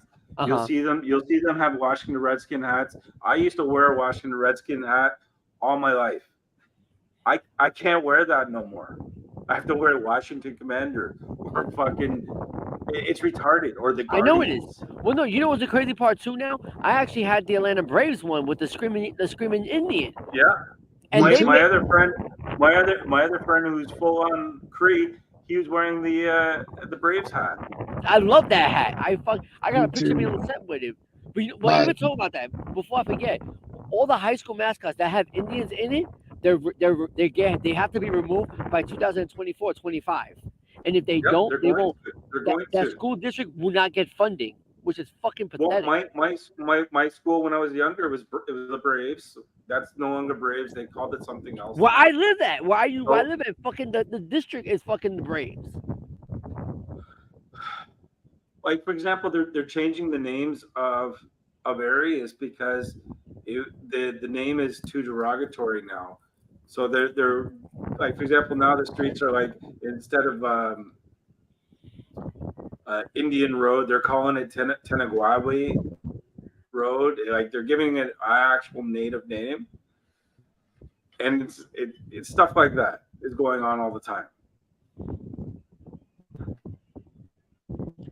You'll see them have Washington Redskin hats. I used to wear a Washington Redskin hat all my life. I can't wear that no more. I have to wear Washington Commander or fucking. It's retarded. Or the I know it Guardians. is. Well, no, you know what's the crazy part too now? I actually had the Atlanta Braves one with the screaming Indian. Yeah. And they My other friend, my other friend who's full on Cree, he was wearing the Braves hat. I love that hat. I got Me a picture of me too. on the set with him. But well, My even talking about that before I forget, all the high school mascots that have Indians in it, they have to be removed by 2024, 25. And if they Yep, don't, they're they going won't. to. They're going That to. school district will not get funding, which is fucking Well, pathetic. my school when I was younger it was the Braves. That's no longer Braves. They called it something else Where now. I live at, where I So, live at, fucking the district is fucking the Braves. like for example, they're changing the names of areas because the name is too derogatory now. So they're like for example now the streets are like instead of Indian Road, they're calling it Tenaguawi Road. Like they're giving it an actual native name, and it's stuff like that is going on all the time.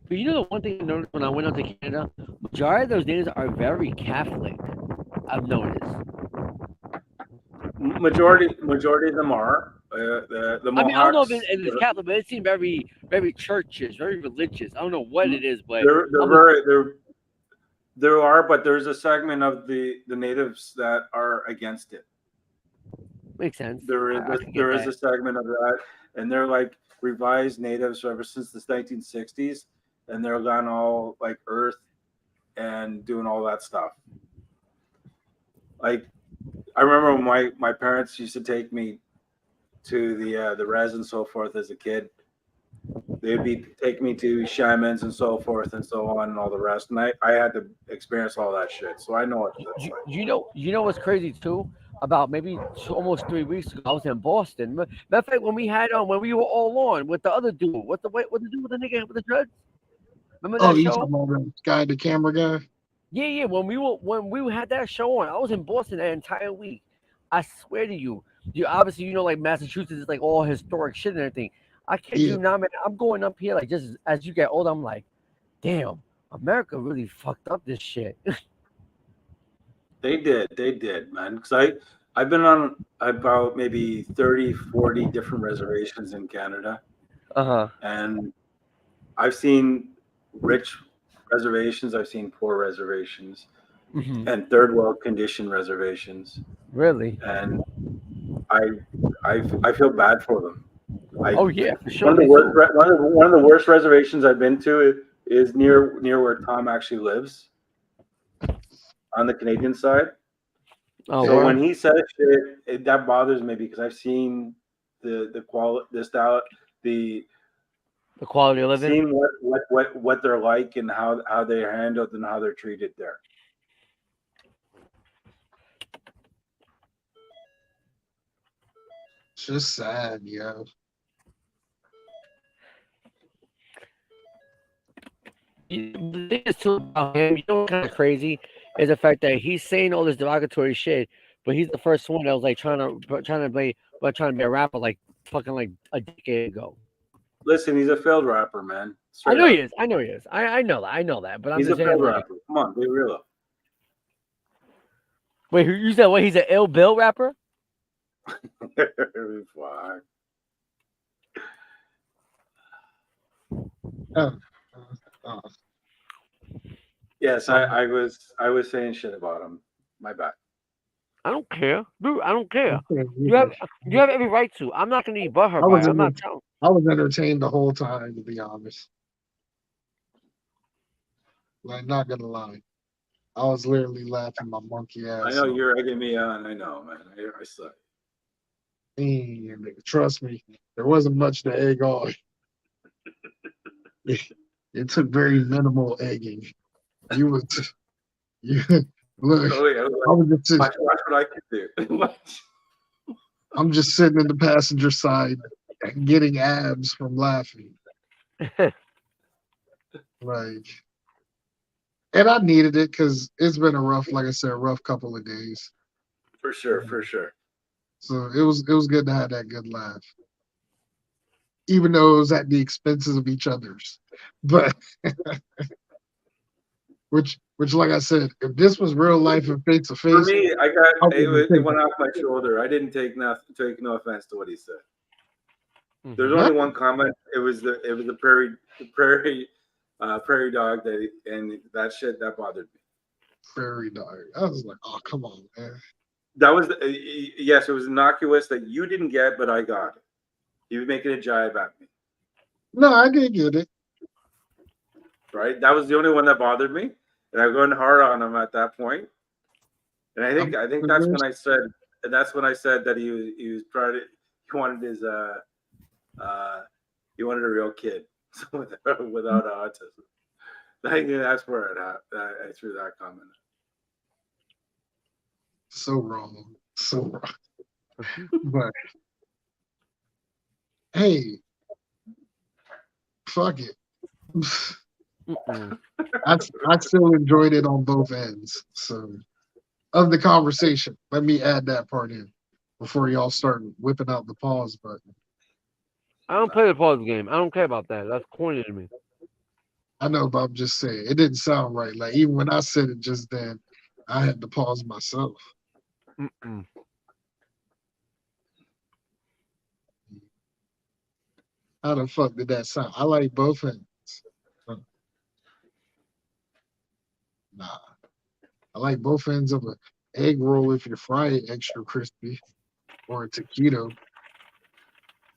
But you know the one thing I noticed when I went out to Canada, majority of those names are very Catholic. I've noticed. Majority of them are the I mean, I don't know if, Mohawks. if it's Catholic, but it seemed very churches, very religious. I don't know what it is, but They're very there are, but there's a segment of the natives that are against it. Makes sense. There is a segment of that, and they're like revised natives ever since the 1960s, and they're gone all like Earth and doing all that stuff. Like I remember when my parents used to take me to the res and so forth as a kid. They'd be take me to shamans and so forth and so on and all the rest, and I had to experience all that shit, so I know what that's like. You know what's crazy too? About maybe almost 3 weeks ago, I was in Boston. Matter of fact, when we were all on with the other dude, what the dude with the nigga with the dreads? Remember oh, that you show? talking about the guy, the camera guy? Yeah. When we had that show on, I was in Boston that entire week. I swear to you, obviously like Massachusetts is like all historic shit and everything. I kid Yeah. you not, man. I'm going up here like just as you get older, I'm like, damn, America really fucked up this shit. They did, man. Because I've been on about maybe 30, 40 different reservations in Canada, and I've seen rich reservations, I've seen poor reservations, and third world condition reservations. Really? And I feel bad for them. Oh yeah, for sure. One of the worst reservations I've been to is near where Tom actually lives, on the Canadian side. Oh, so wow. when he says shit, that bothers me because I've seen the quality, the style, the quality of living. Seeing what they're like and how they're handled and how they're treated there. It's just sad, yo. The thing is too about him, you know what's kind of crazy is the fact that he's saying all this derogatory shit, but he's the first one that was like trying to be a rapper like fucking like a decade ago. Listen, he's a failed rapper, man. I know he is. I know he is. I know that. But I'm he's just a saying, failed like, rapper. Come on, be real. Wait, you said what? He's an ill Bill rapper? Fuck. Oh. Yes, I was saying shit about him. My bad. I don't care, dude. I don't care. You have every right to. I'm not gonna be butthurt by it. I'm not telling. I was entertained the whole time, to be honest. Like, not gonna lie, I was literally laughing my monkey ass. I know you're egging me on. I know, man. I suck. Trust me, there wasn't much to egg on. It took very minimal egging. You look. Oh, yeah, I was just watch what I can do. I'm just sitting in the passenger side, getting abs from laughing. Like, and I needed it because it's been a rough, like I said, rough couple of days. For sure. So it was good to have that good laugh. even though it was at the expenses of each other's. But which like I said, if this was real life and face to For face, me, I I got wouldn't it take went it. off my shoulder. I didn't take no offense to what he said. There's Not only one comment. It was the prairie dog and that shit that bothered me. prairie dog. I was like, oh come on, man. That was yes, it was innocuous that you didn't get, but I got it. He was making a jibe at me, No, I did get it. right? That was the only one that bothered me, and I was going hard on him at that point. And I think that's when I said, and that's when I said that he was trying to he wanted his he wanted a real kid without autism. I think that's where I threw that comment. So wrong. So wrong. But hey, fuck it. I still enjoyed it on both ends. So of the conversation, let me add that part in before y'all start whipping out the pause button. I don't play the pause game. I don't care about that. That's corny to me. I know, but I'm just saying it didn't sound right. Like even when I said it just then, I had to pause myself. Mm-mm. How the fuck did that sound? I like both ends. Nah, I like both ends of an egg roll if you fry it extra crispy, or a taquito.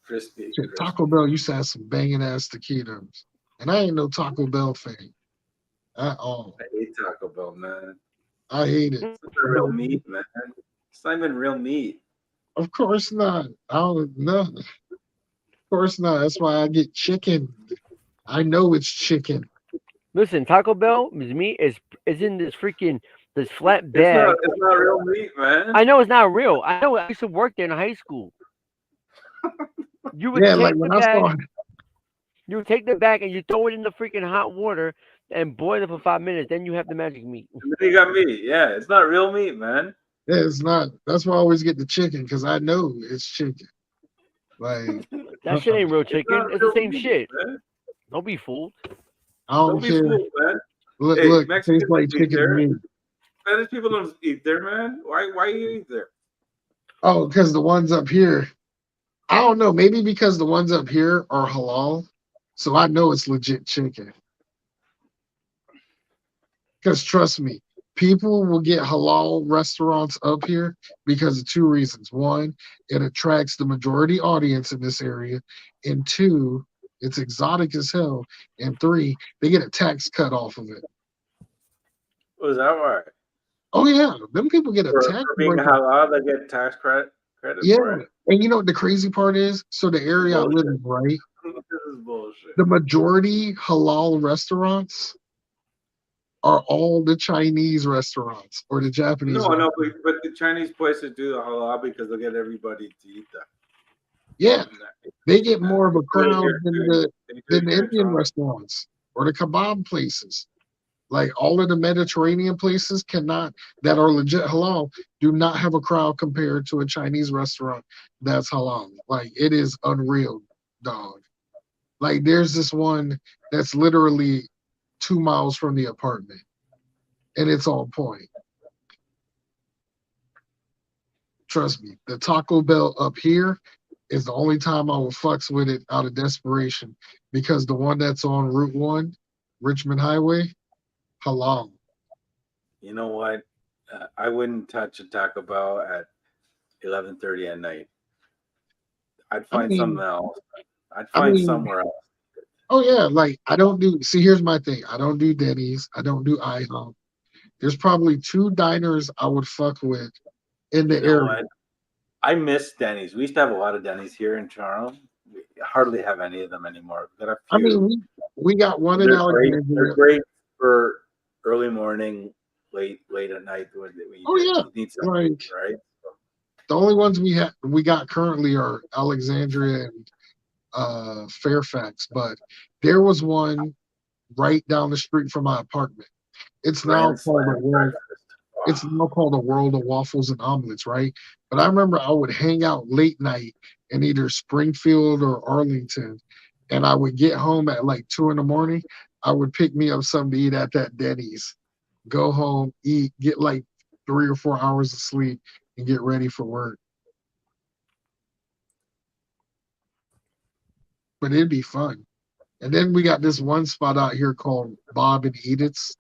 Crispy. Shit, Taco Bell used to have some banging ass taquitos, and I ain't no Taco Bell fan at all. I hate Taco Bell, man. I hate it. It's not real meat, man. It's not even real meat. Of course not. I don't know. Of course not. That's why I get chicken. I know it's chicken. Listen, Taco Bell meat is in this flat bag. It's not real meat, man. I know it's not real. I know. I used to work there in high school. You would Yeah, take like the when I bag. saw You would take the bag and you throw it in the freaking hot water and boil it for 5 minutes. Then you have the magic meat. And then you got meat. Yeah, it's not real meat, man. yeah, it's not. That's why I always get the chicken because I know it's chicken. Like That shit ain't real chicken. not It's the real same meat, shit. man. Don't be fooled. I don't Don't be care. fooled, man. Look, Hey, look, it Mexicans tastes like don't eat chicken to there. me. Spanish people don't eat there, man. Why you eat there? Oh, because the ones up here, I don't know. Maybe because the ones up here are halal, so I know it's legit chicken. Because trust me, people will get halal restaurants up here because of two reasons. One, it attracts the majority audience in this area, and two, it's exotic as hell. And three, they get a tax cut off of it. Was that why? Oh yeah, them people get a For tax being break. halal, they get tax credit Yeah, for it. and you know what the crazy part is? So the area I live in, right? This is bullshit. The majority halal restaurants are all the Chinese restaurants or the Japanese. No, but the Chinese places do the halal because they'll get everybody to eat that. Yeah, they get more of a They do it crowd here, than too. They do it the here in Indian Toronto. restaurants or the kebab places. Like all of the Mediterranean places cannot that are legit halal do not have a crowd compared to a Chinese restaurant that's halal. Like it is unreal, dog. Like there's this one that's literally 2 miles from the apartment, and it's on point. Trust me, the Taco Bell up here is the only time I will fucks with it out of desperation because the one that's on Route 1, Richmond Highway, halal. You know what? I wouldn't touch a Taco Bell at 11:30 at night. I'd I find mean, something else. I'd I find mean, somewhere else. oh yeah, like I don't do. See, here's my thing. I don't do Denny's. I don't do IHOP. There's probably two diners I would fuck with in the You know area. what? I miss Denny's. We used to have a lot of Denny's here in Toronto. We hardly have any of them anymore. We've got a I few. mean, we got one in They're great. They're Alexandria. great for early morning, late at night when Oh yeah, you need something, like right? the only ones we got currently are Alexandria and Fairfax, but there was one right down the street from my apartment. It's now Grand called a Slam world. breakfast. It's now called a world of waffles and omelets, right? But I remember I would hang out late night in either Springfield or Arlington, and I would get home at like 2 in the morning. I would pick me up something to eat at that Denny's, go home, eat, get like 3 or 4 hours of sleep, and get ready for work. But it'd be fun. And then we got this one spot out here called Bob and Edith's.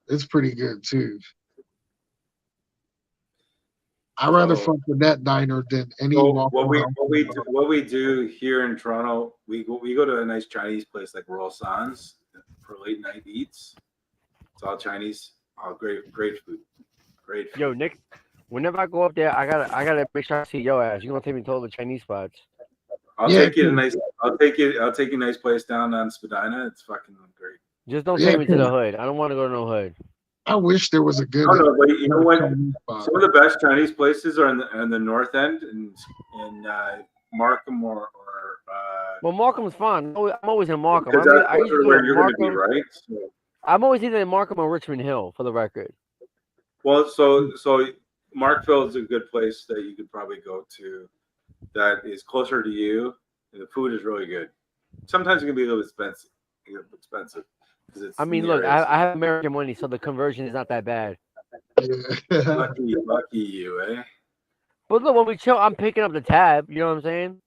It's pretty good too. I'd rather So, fuck with that diner than any so Waffle House. what we do here in Toronto, we go to a nice Chinese place like Royal Sans for late night eats. It's all Chinese, all great food, great food. Yo, Nick, whenever I go up there, I gotta make sure I see your ass. You gonna take me to all the Chinese spots? I'll Yeah, take you to I'll take you a nice place down on Spadina. It's fucking great. Just don't Yeah, take me to the hood. I don't want to go to no hood. I wish there was a good. I don't know, but you know what? Chinese spot. Some of the best Chinese places are in the north end in Markham or Well, Markham's fine. I'm always in Markham. because I that's used to go where to you're going to be, Markham. right? So, I'm always either in Markham or Richmond Hill, for the record. well, so Markville is a good place that you could probably go to. That is closer to you, and the food is really good. Sometimes it can be a little expensive. Because it's I mean, look, I have American money, so the conversion is not that bad. lucky you, eh? But look, when we chill, I'm picking up the tab. You know what I'm saying?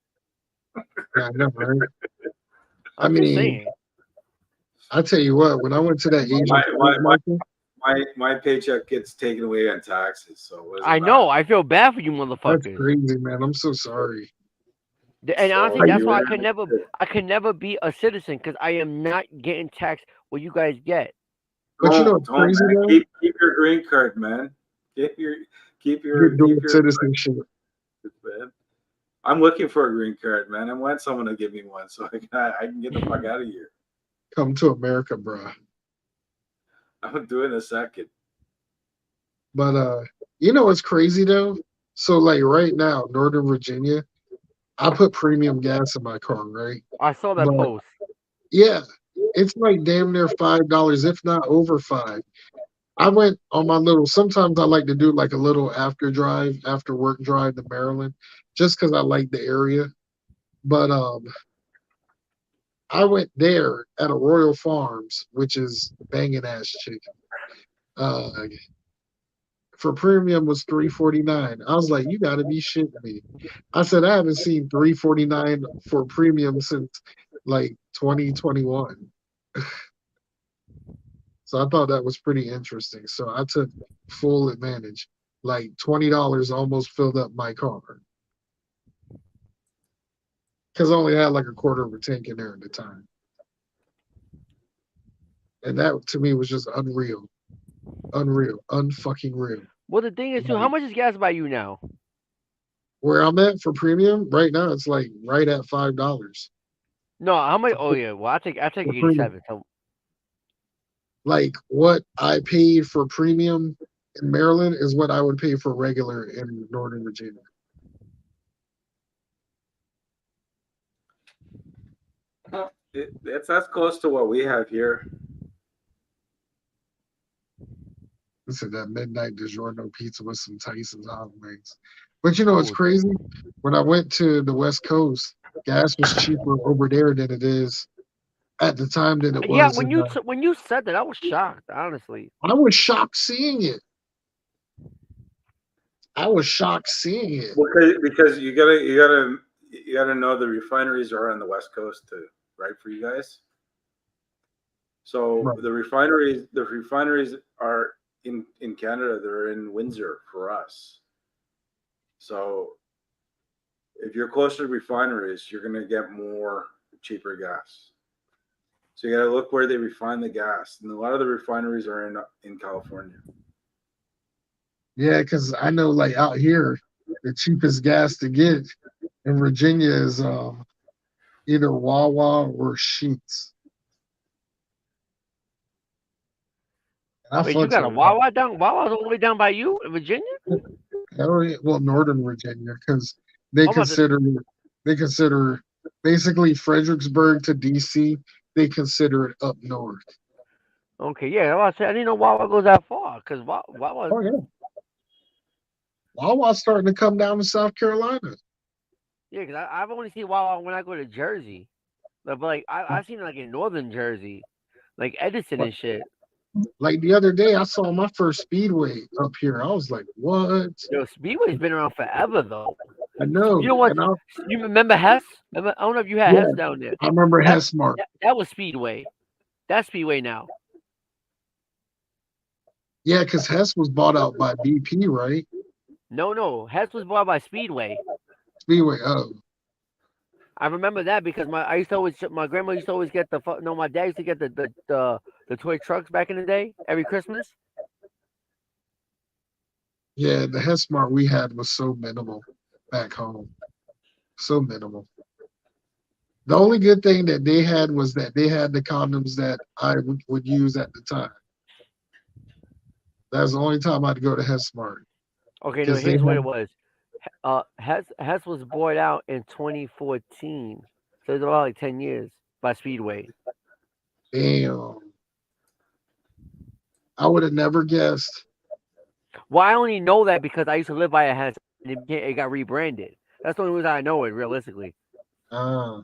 Yeah, I know, right? I'm just saying. I tell you what, when I went to that Asian market, My paycheck gets taken away on taxes, so what does it I know. matter? I feel bad for you, that's motherfuckers. crazy, man. I'm so sorry. And honestly, So that's why you're- I can never be a citizen because I am not getting taxed what you guys get. But you know what's crazy man. though? Keep your green card, man. Keep your Good dual citizenship. man. I'm looking for a green card, man. I want someone to give me one so I can get the fuck out of here. Come to America, bro. I'll do it in a second. But you know what's crazy though? So like right now, Northern Virginia, I put premium gas in my car, right? I saw that But post. yeah, it's like damn near $5, if not over 5. I went on my little. Sometimes I like to do like a little after work drive to Maryland, just because I like the area. But I went there at a Royal Farms, which is banging ass chicken. Uh, for premium was $3.49. I was like, you got to be shitting me. I said I haven't seen $3.49 for premium since like 2021. So I thought that was pretty interesting. So I took full advantage. Like $20 almost filled up my car. Because I only had like a quarter of a tank in there at the time. And that to me was just unreal. Unreal. Unfucking real. Well, the thing is, too, how much is gas by you now? Where I'm at for premium, right now it's like right at $5. No, how much? Oh yeah, well I take For 87. So like what I paid for premium in Maryland is what I would pay for regular in Northern Virginia. That's close to what we have here. Listen, that midnight DiGiorno pizza with some Tyson's hot wings. But you know what's crazy? When I went to the West Coast, gas was cheaper over there than it is at the time than it was. yeah, when you said that, I was shocked. Honestly, I was shocked seeing it. I was shocked seeing it. Because you gotta know the refineries are on the West Coast too, right? For you guys. So Right. the refineries are in Canada. They're in Windsor for us. So if you're close to refineries, you're gonna get more cheaper gas. So you gotta look where they refine the gas, and a lot of the refineries are in California. Yeah, because I know like out here, the cheapest gas to get in Virginia is either Wawa or Sheets. And I wait, you fucks got a with Wawa down? Wawa's all the way down by you in Virginia? well, Northern Virginia, because they I'm about to- consider basically Fredericksburg to DC. They consider it up north. Okay, yeah, I didn't know Wawa goes that far because Wawa. Oh yeah, Wawa's starting to come down to South Carolina. Yeah, because I've only seen Wawa when I go to Jersey. But like I've seen it like in northern Jersey, like Edison and shit. Like the other day, I saw my first Speedway up here. I was like, what? Yo, Speedway's been around forever though. I know. You know what? And You remember Hess? Remember, I don't know if you had Hess yeah, down there. I remember That, Hessmark. that was Speedway. That's Speedway now. Yeah, because Hess was bought out by BP, right? No. Hess was bought by Speedway. Speedway. Oh, I remember that because my grandma used to always get my dad used to get the toy trucks back in the day every Christmas. yeah. The Hessmark we had was so minimal back home. So minimal. The only good thing that they had was that they had the condoms that I would use at the time. That's the only time I'd go to Hessmart Okay, no, because they here's what it had. was. Hess was bought out in 2014, so it's about like 10 years by Speedway. Damn. I would have never guessed. Well, I only know that because I used to live by a Hess and it got rebranded. That's the only reason I know it realistically. Uh,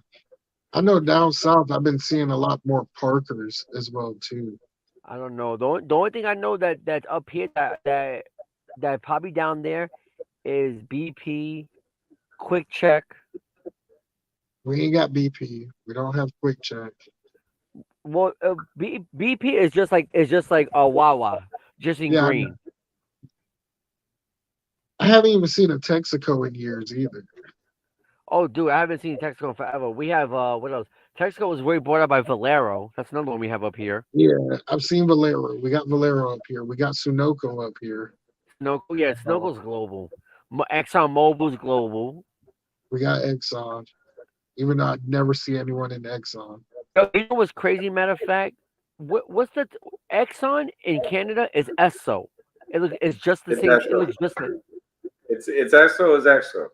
I know down south I've been seeing a lot more Parkers as well too. I don't know. The only thing I know that's up here that probably down there is BP, Quick Check. We ain't got BP. We don't have Quick Check. Well, BP is just like a Wawa, just in Yeah, green. I haven't even seen a Texaco in years either. Oh, dude, I haven't seen Texaco in forever. We have what else? Texaco was way bought out by Valero. That's another one we have up here. Yeah, I've seen Valero. We got Valero up here. We got Sunoco up here. Sunoco, yeah, Sunoco's global. Exxon Mobil's global. We got Exxon. Even though I'd never see anyone in Exxon. You know what's crazy? Matter of fact, what's the Exxon in Canada is Esso. It's just the same. It looks just like It's EXO is EXO.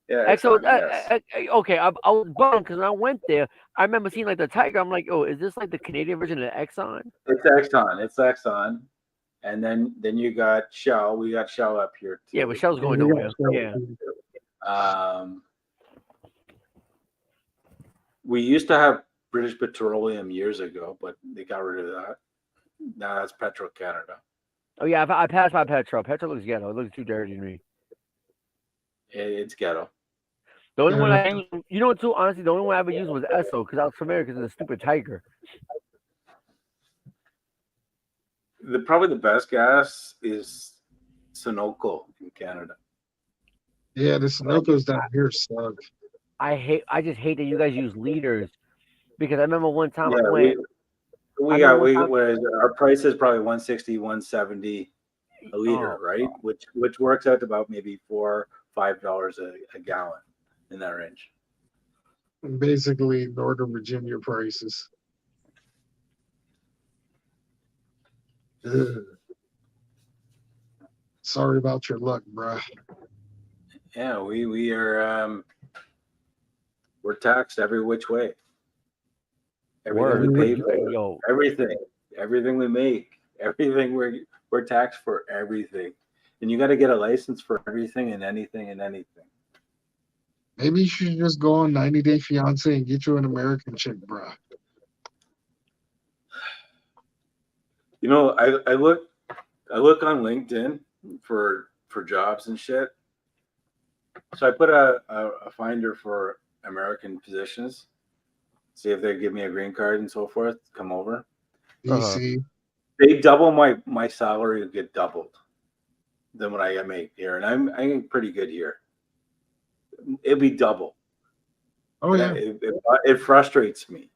Yeah, Exo. yes. Okay, I was bummed because when I went there, I remember seeing like the Tiger. I'm like, oh, is this like the Canadian version of Exxon? It's Exxon. And then you got Shell. We got Shell up here too. Yeah, but Shell's going nowhere. Yeah. We used to have British Petroleum years ago, but they got rid of that. Now that's Petro Canada. Oh yeah, I passed by Petro. Petro looks ghetto. It looks too dirty to me. It's ghetto. The only one I used, you know what? Too honestly, the only one I ever used was Esso because I was familiar because of the stupid Tiger. Probably the best gas is Sunoco in Canada. Yeah, the Sunoco's down here suck. I just hate that you guys use liters because I remember one time Yeah, I went. Our price is probably 160, 170 a liter, right? Which works out to about maybe $4-5 a gallon in that range. Basically, Northern Virginia prices. Ugh. Sorry about your luck, bruh. Yeah, we are we're taxed every which way. Everything we pay for, everything we make, everything we're taxed for everything, and you got to get a license for everything and anything and anything. Maybe you should just go on 90 Day Fiance and get you an American chick, bruh. You know, I look on LinkedIn for jobs and shit. So I put a finder for American positions, see if they give me a green card and so forth, come over. DC. They double my salary would get doubled than what I make here. And I'm pretty good here. It'd be double. Oh, yeah. It frustrates me.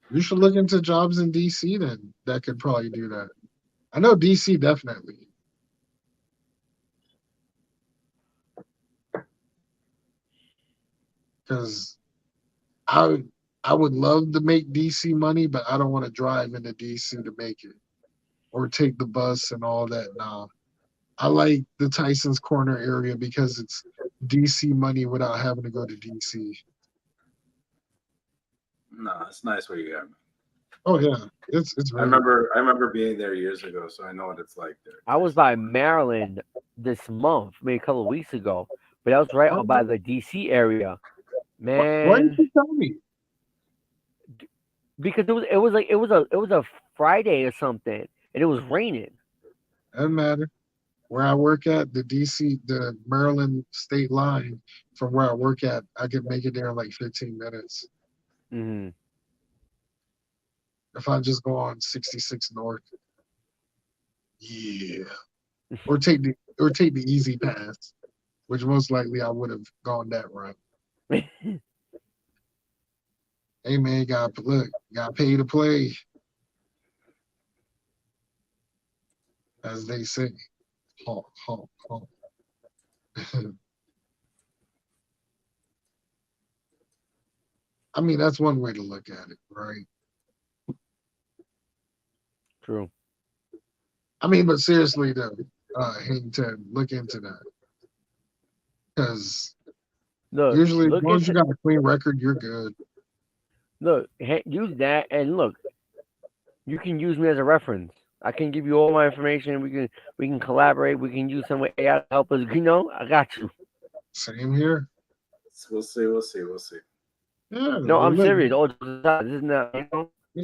You should look into jobs in DC then. That could probably do that. I know DC definitely. Because I would love to make DC money, but I don't want to drive into DC to make it or take the bus and all that. Nah. I like the Tyson's Corner area because it's DC money without having to go to DC. No, it's nice where you got me. Oh yeah, it's. I remember being there years ago, so I know what it's like there. I was by Maryland this month, maybe a couple of weeks ago, but that was right out by the DC area, Why didn't man. you tell me? Because it was a Friday or something, and it was raining. Doesn't matter. Where I work at, the DC, the Maryland state line from where I work at, I could make it there in like 15 minutes. Hmm. If I just go on 66 North. Yeah. Or take the easy pass, which most likely I would have gone that route. Hey man, got pay to play, as they say. Honk, honk, honk. I mean, that's one way to look at it, right? True. I mean, but seriously though, Hang look into that. Because Look, usually, as look long as you into got a clean record, you're good. use that, and look, you can use me as a reference. I can give you all my information. We can collaborate. We can use some AI to help us. I got you. Same here. We'll see. We'll see. We'll see. Yeah, No, well, I'm look, serious. All jokes aside, this is not. Yeah,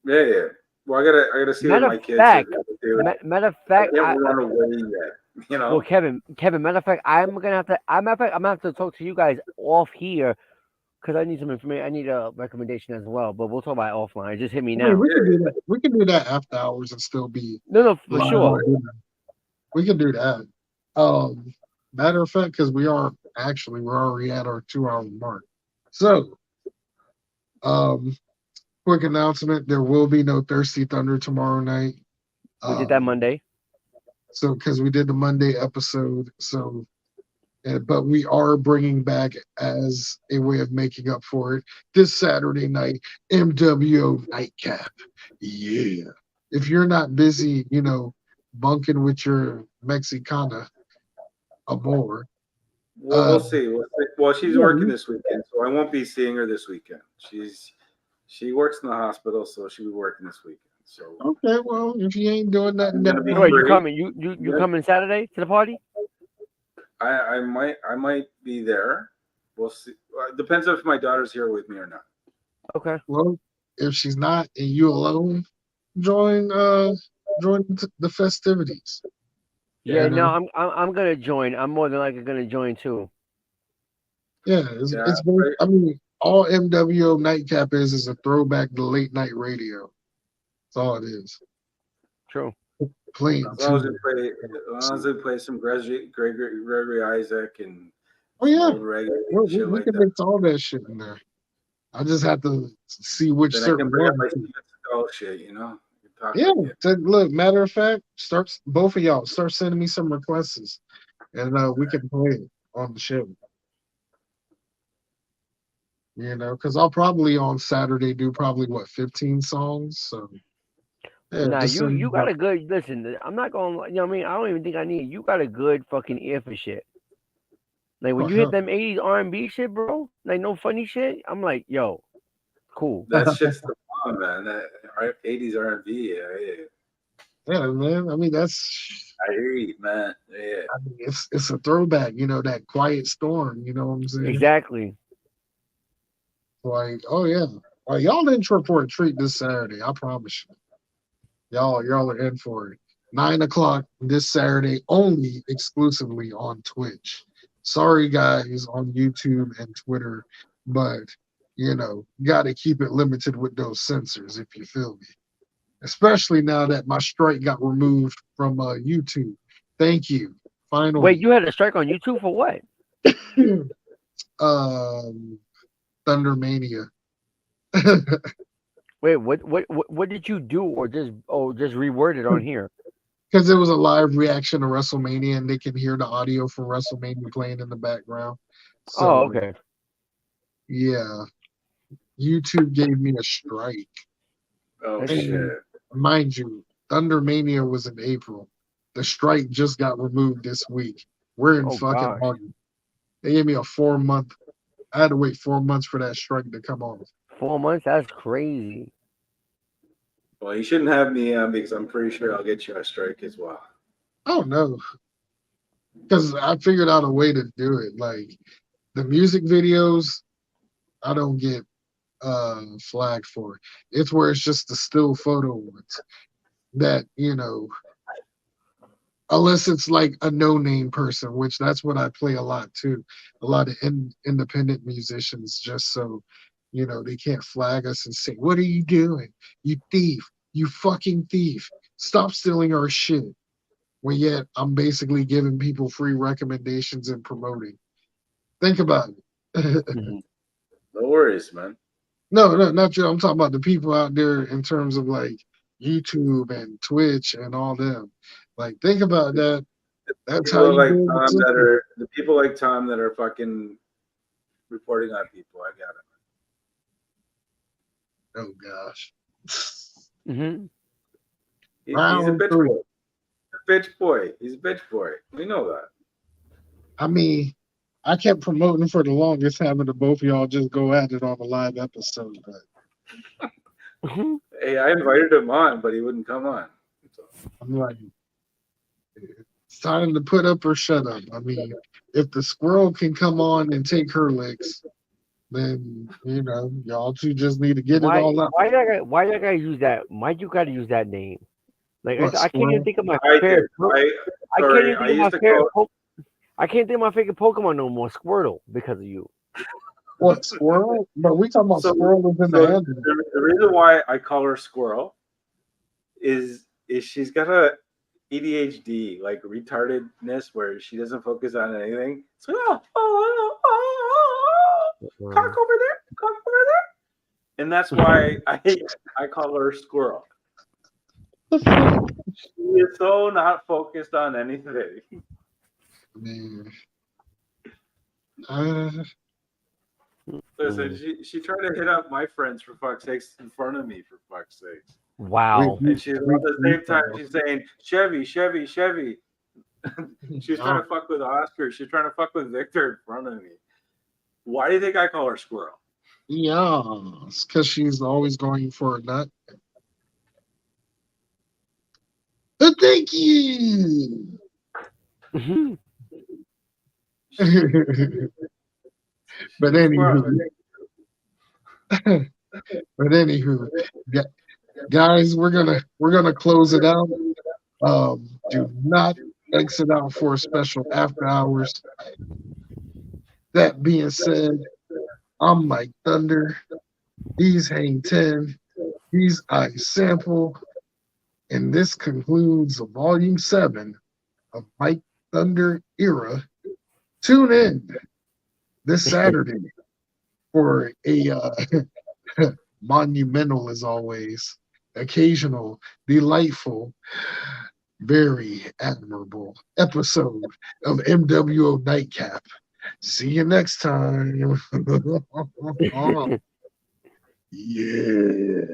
yeah. Well, I gotta see what Matter my of kids fact, do. matter of I fact, can't run away yet. You well, know. Kevin. Matter of fact, I'm gonna have to. Matter of fact, I'm gonna have to talk to you guys off here because I need some information. I need a recommendation as well. But we'll talk about it offline. It just hit me I mean, now. we can do Yeah. that. We can do that after hours and still be No, for live sure. on dinner. We can do that. Um, Matter of fact, because we're already at our 2 hour mark. So, um, quick announcement: there will be no Thirsty Thunder tomorrow night. We did that Um, Monday. so because we did the Monday episode, but we are bringing back as a way of making up for it this Saturday night MWO nightcap. Yeah. If you're not busy, bunking with your Mexicana amor, We'll uh, see. We'll see. Well, she's yeah, working this weekend, so I won't be seeing her this weekend. She works in the hospital, so she'll be working this weekend. So okay. Well, if you ain't doing nothing I'm that gonna be Wait, you free. coming? You Yeah. coming Saturday to the party? I might be there. We'll see. It depends if my daughter's here with me or not. Okay. well, if she's not and you alone, join the festivities. Yeah. You Yeah, No, know, I'm gonna join. I'm more than likely gonna join too. yeah, it's yeah. it's very, I mean, all MWO nightcap is a throwback to late night radio. That's all it is. True. Playing As long as they two. play, as long as they play some Gregory Isaac and Oh some yeah, old reggae we, shit we like can that, mix all that shit in there. I just have to see which then I can certain bring up one. my Steven Seagal shit. I can talk Yeah. like it. So look, matter of fact, both of y'all start sending me some requests, and we can play it on the show. Because I'll probably on Saturday do probably what 15 songs. So yeah, Nah, just you send me you got a good listen. I'm not going. What I mean? I don't even think I need it. You got a good fucking ear for shit. Like when oh you hit hell. them '80s R&B shit, bro. Like no funny shit. I'm like, yo, cool. That shit's the bomb, man. That 80s R&B. Yeah. Yeah, man. I mean that's I hear you, man. Yeah. I mean, it's a throwback, that quiet storm, you know what I'm saying? Exactly. Like, oh yeah. Like y'all in for a treat this Saturday, I promise you. Y'all are in for it. 9 o'clock this Saturday, only exclusively on Twitch. Sorry guys on YouTube and Twitter, but gotta keep it limited with those censors if you feel me. Especially now that my strike got removed from YouTube. Thank you. Wait, Finally. you had a strike on YouTube for what? um Thunder Mania. Wait, what did you do, or just reword it on here? Because it was a live reaction to WrestleMania and they can hear the audio from WrestleMania playing in the background. Oh, So okay. yeah, YouTube gave me a strike. Oh That's And shit. mind you, Thunder Mania was in April. The strike just got removed this week. We're in oh fucking gosh, August. They gave me a 4 month. I had to wait 4 months for that strike to come off. 4 months. That's crazy. Well, you shouldn't have me on because I'm pretty sure I'll get you a strike as well. I don't know, because I figured out a way to do it. Like the music videos, I don't get flagged for. It's where it's just the still photo ones that unless it's like a no-name person, which that's what I play a lot too. A lot of independent musicians, just so they can't flag us and say, "What are you doing? You thief! You fucking thief! Stop stealing our shit!" When yet I'm basically giving people free recommendations and promoting. Think about it. No worries, man. No, not you. I'm talking about the people out there in terms of like YouTube and Twitch and all them. Like, think about that. That's how People you like build a Tom that system. are the people like Tom that are fucking reporting on people. I got it. Oh gosh. Mm-hmm. He's a Round bitch three. boy. Bitch boy. He's a bitch boy. We know that. I mean, I kept promoting for the longest, having the both of y'all just go at it on a live episode. But Hey, I invited him on, but he wouldn't come on. So. I'm like, it's time to put up or shut up. I mean, if the squirrel can come on and take her licks, then y'all two just need to get it all out. Why you gotta use that? Why you gotta use that name? Like What, I can't even squirrel? think of my I favorite. did. I can't Sorry, even I think of my used to favorite. call. I can't think of my favorite Pokemon no more. Squirtle because of you. What, squirrel? But we talking about So, squirrel is in the so hand. the reason why I call her Squirrel is she's got a ADHD, like retardedness, where she doesn't focus on anything. So, cock over there, cock over there, and that's why I call her Squirrel. She is so not focused on anything. Man. Listen, she tried to hit up my friends for fuck's sakes in front of me for fuck's sakes. Wow. And she's at the same time she's saying Chevy, Chevy, Chevy. She's trying to fuck with Oscar. She's trying to fuck with Victor in front of me. Why do you think I call her Squirrel? Yeah, it's because she's always going for a nut. Thank you. But anywho, guys, we're gonna close it out. Do not exit out for a special after hours. That being said, I'm Mike Thunder. He's Hang 10. He's I Sample. And this concludes Volume 7 of Mike Thunder Era. Tune in this Saturday for a monumental, as always, occasional, delightful, very admirable episode of mWo Nightcap. See you next time. Yeah.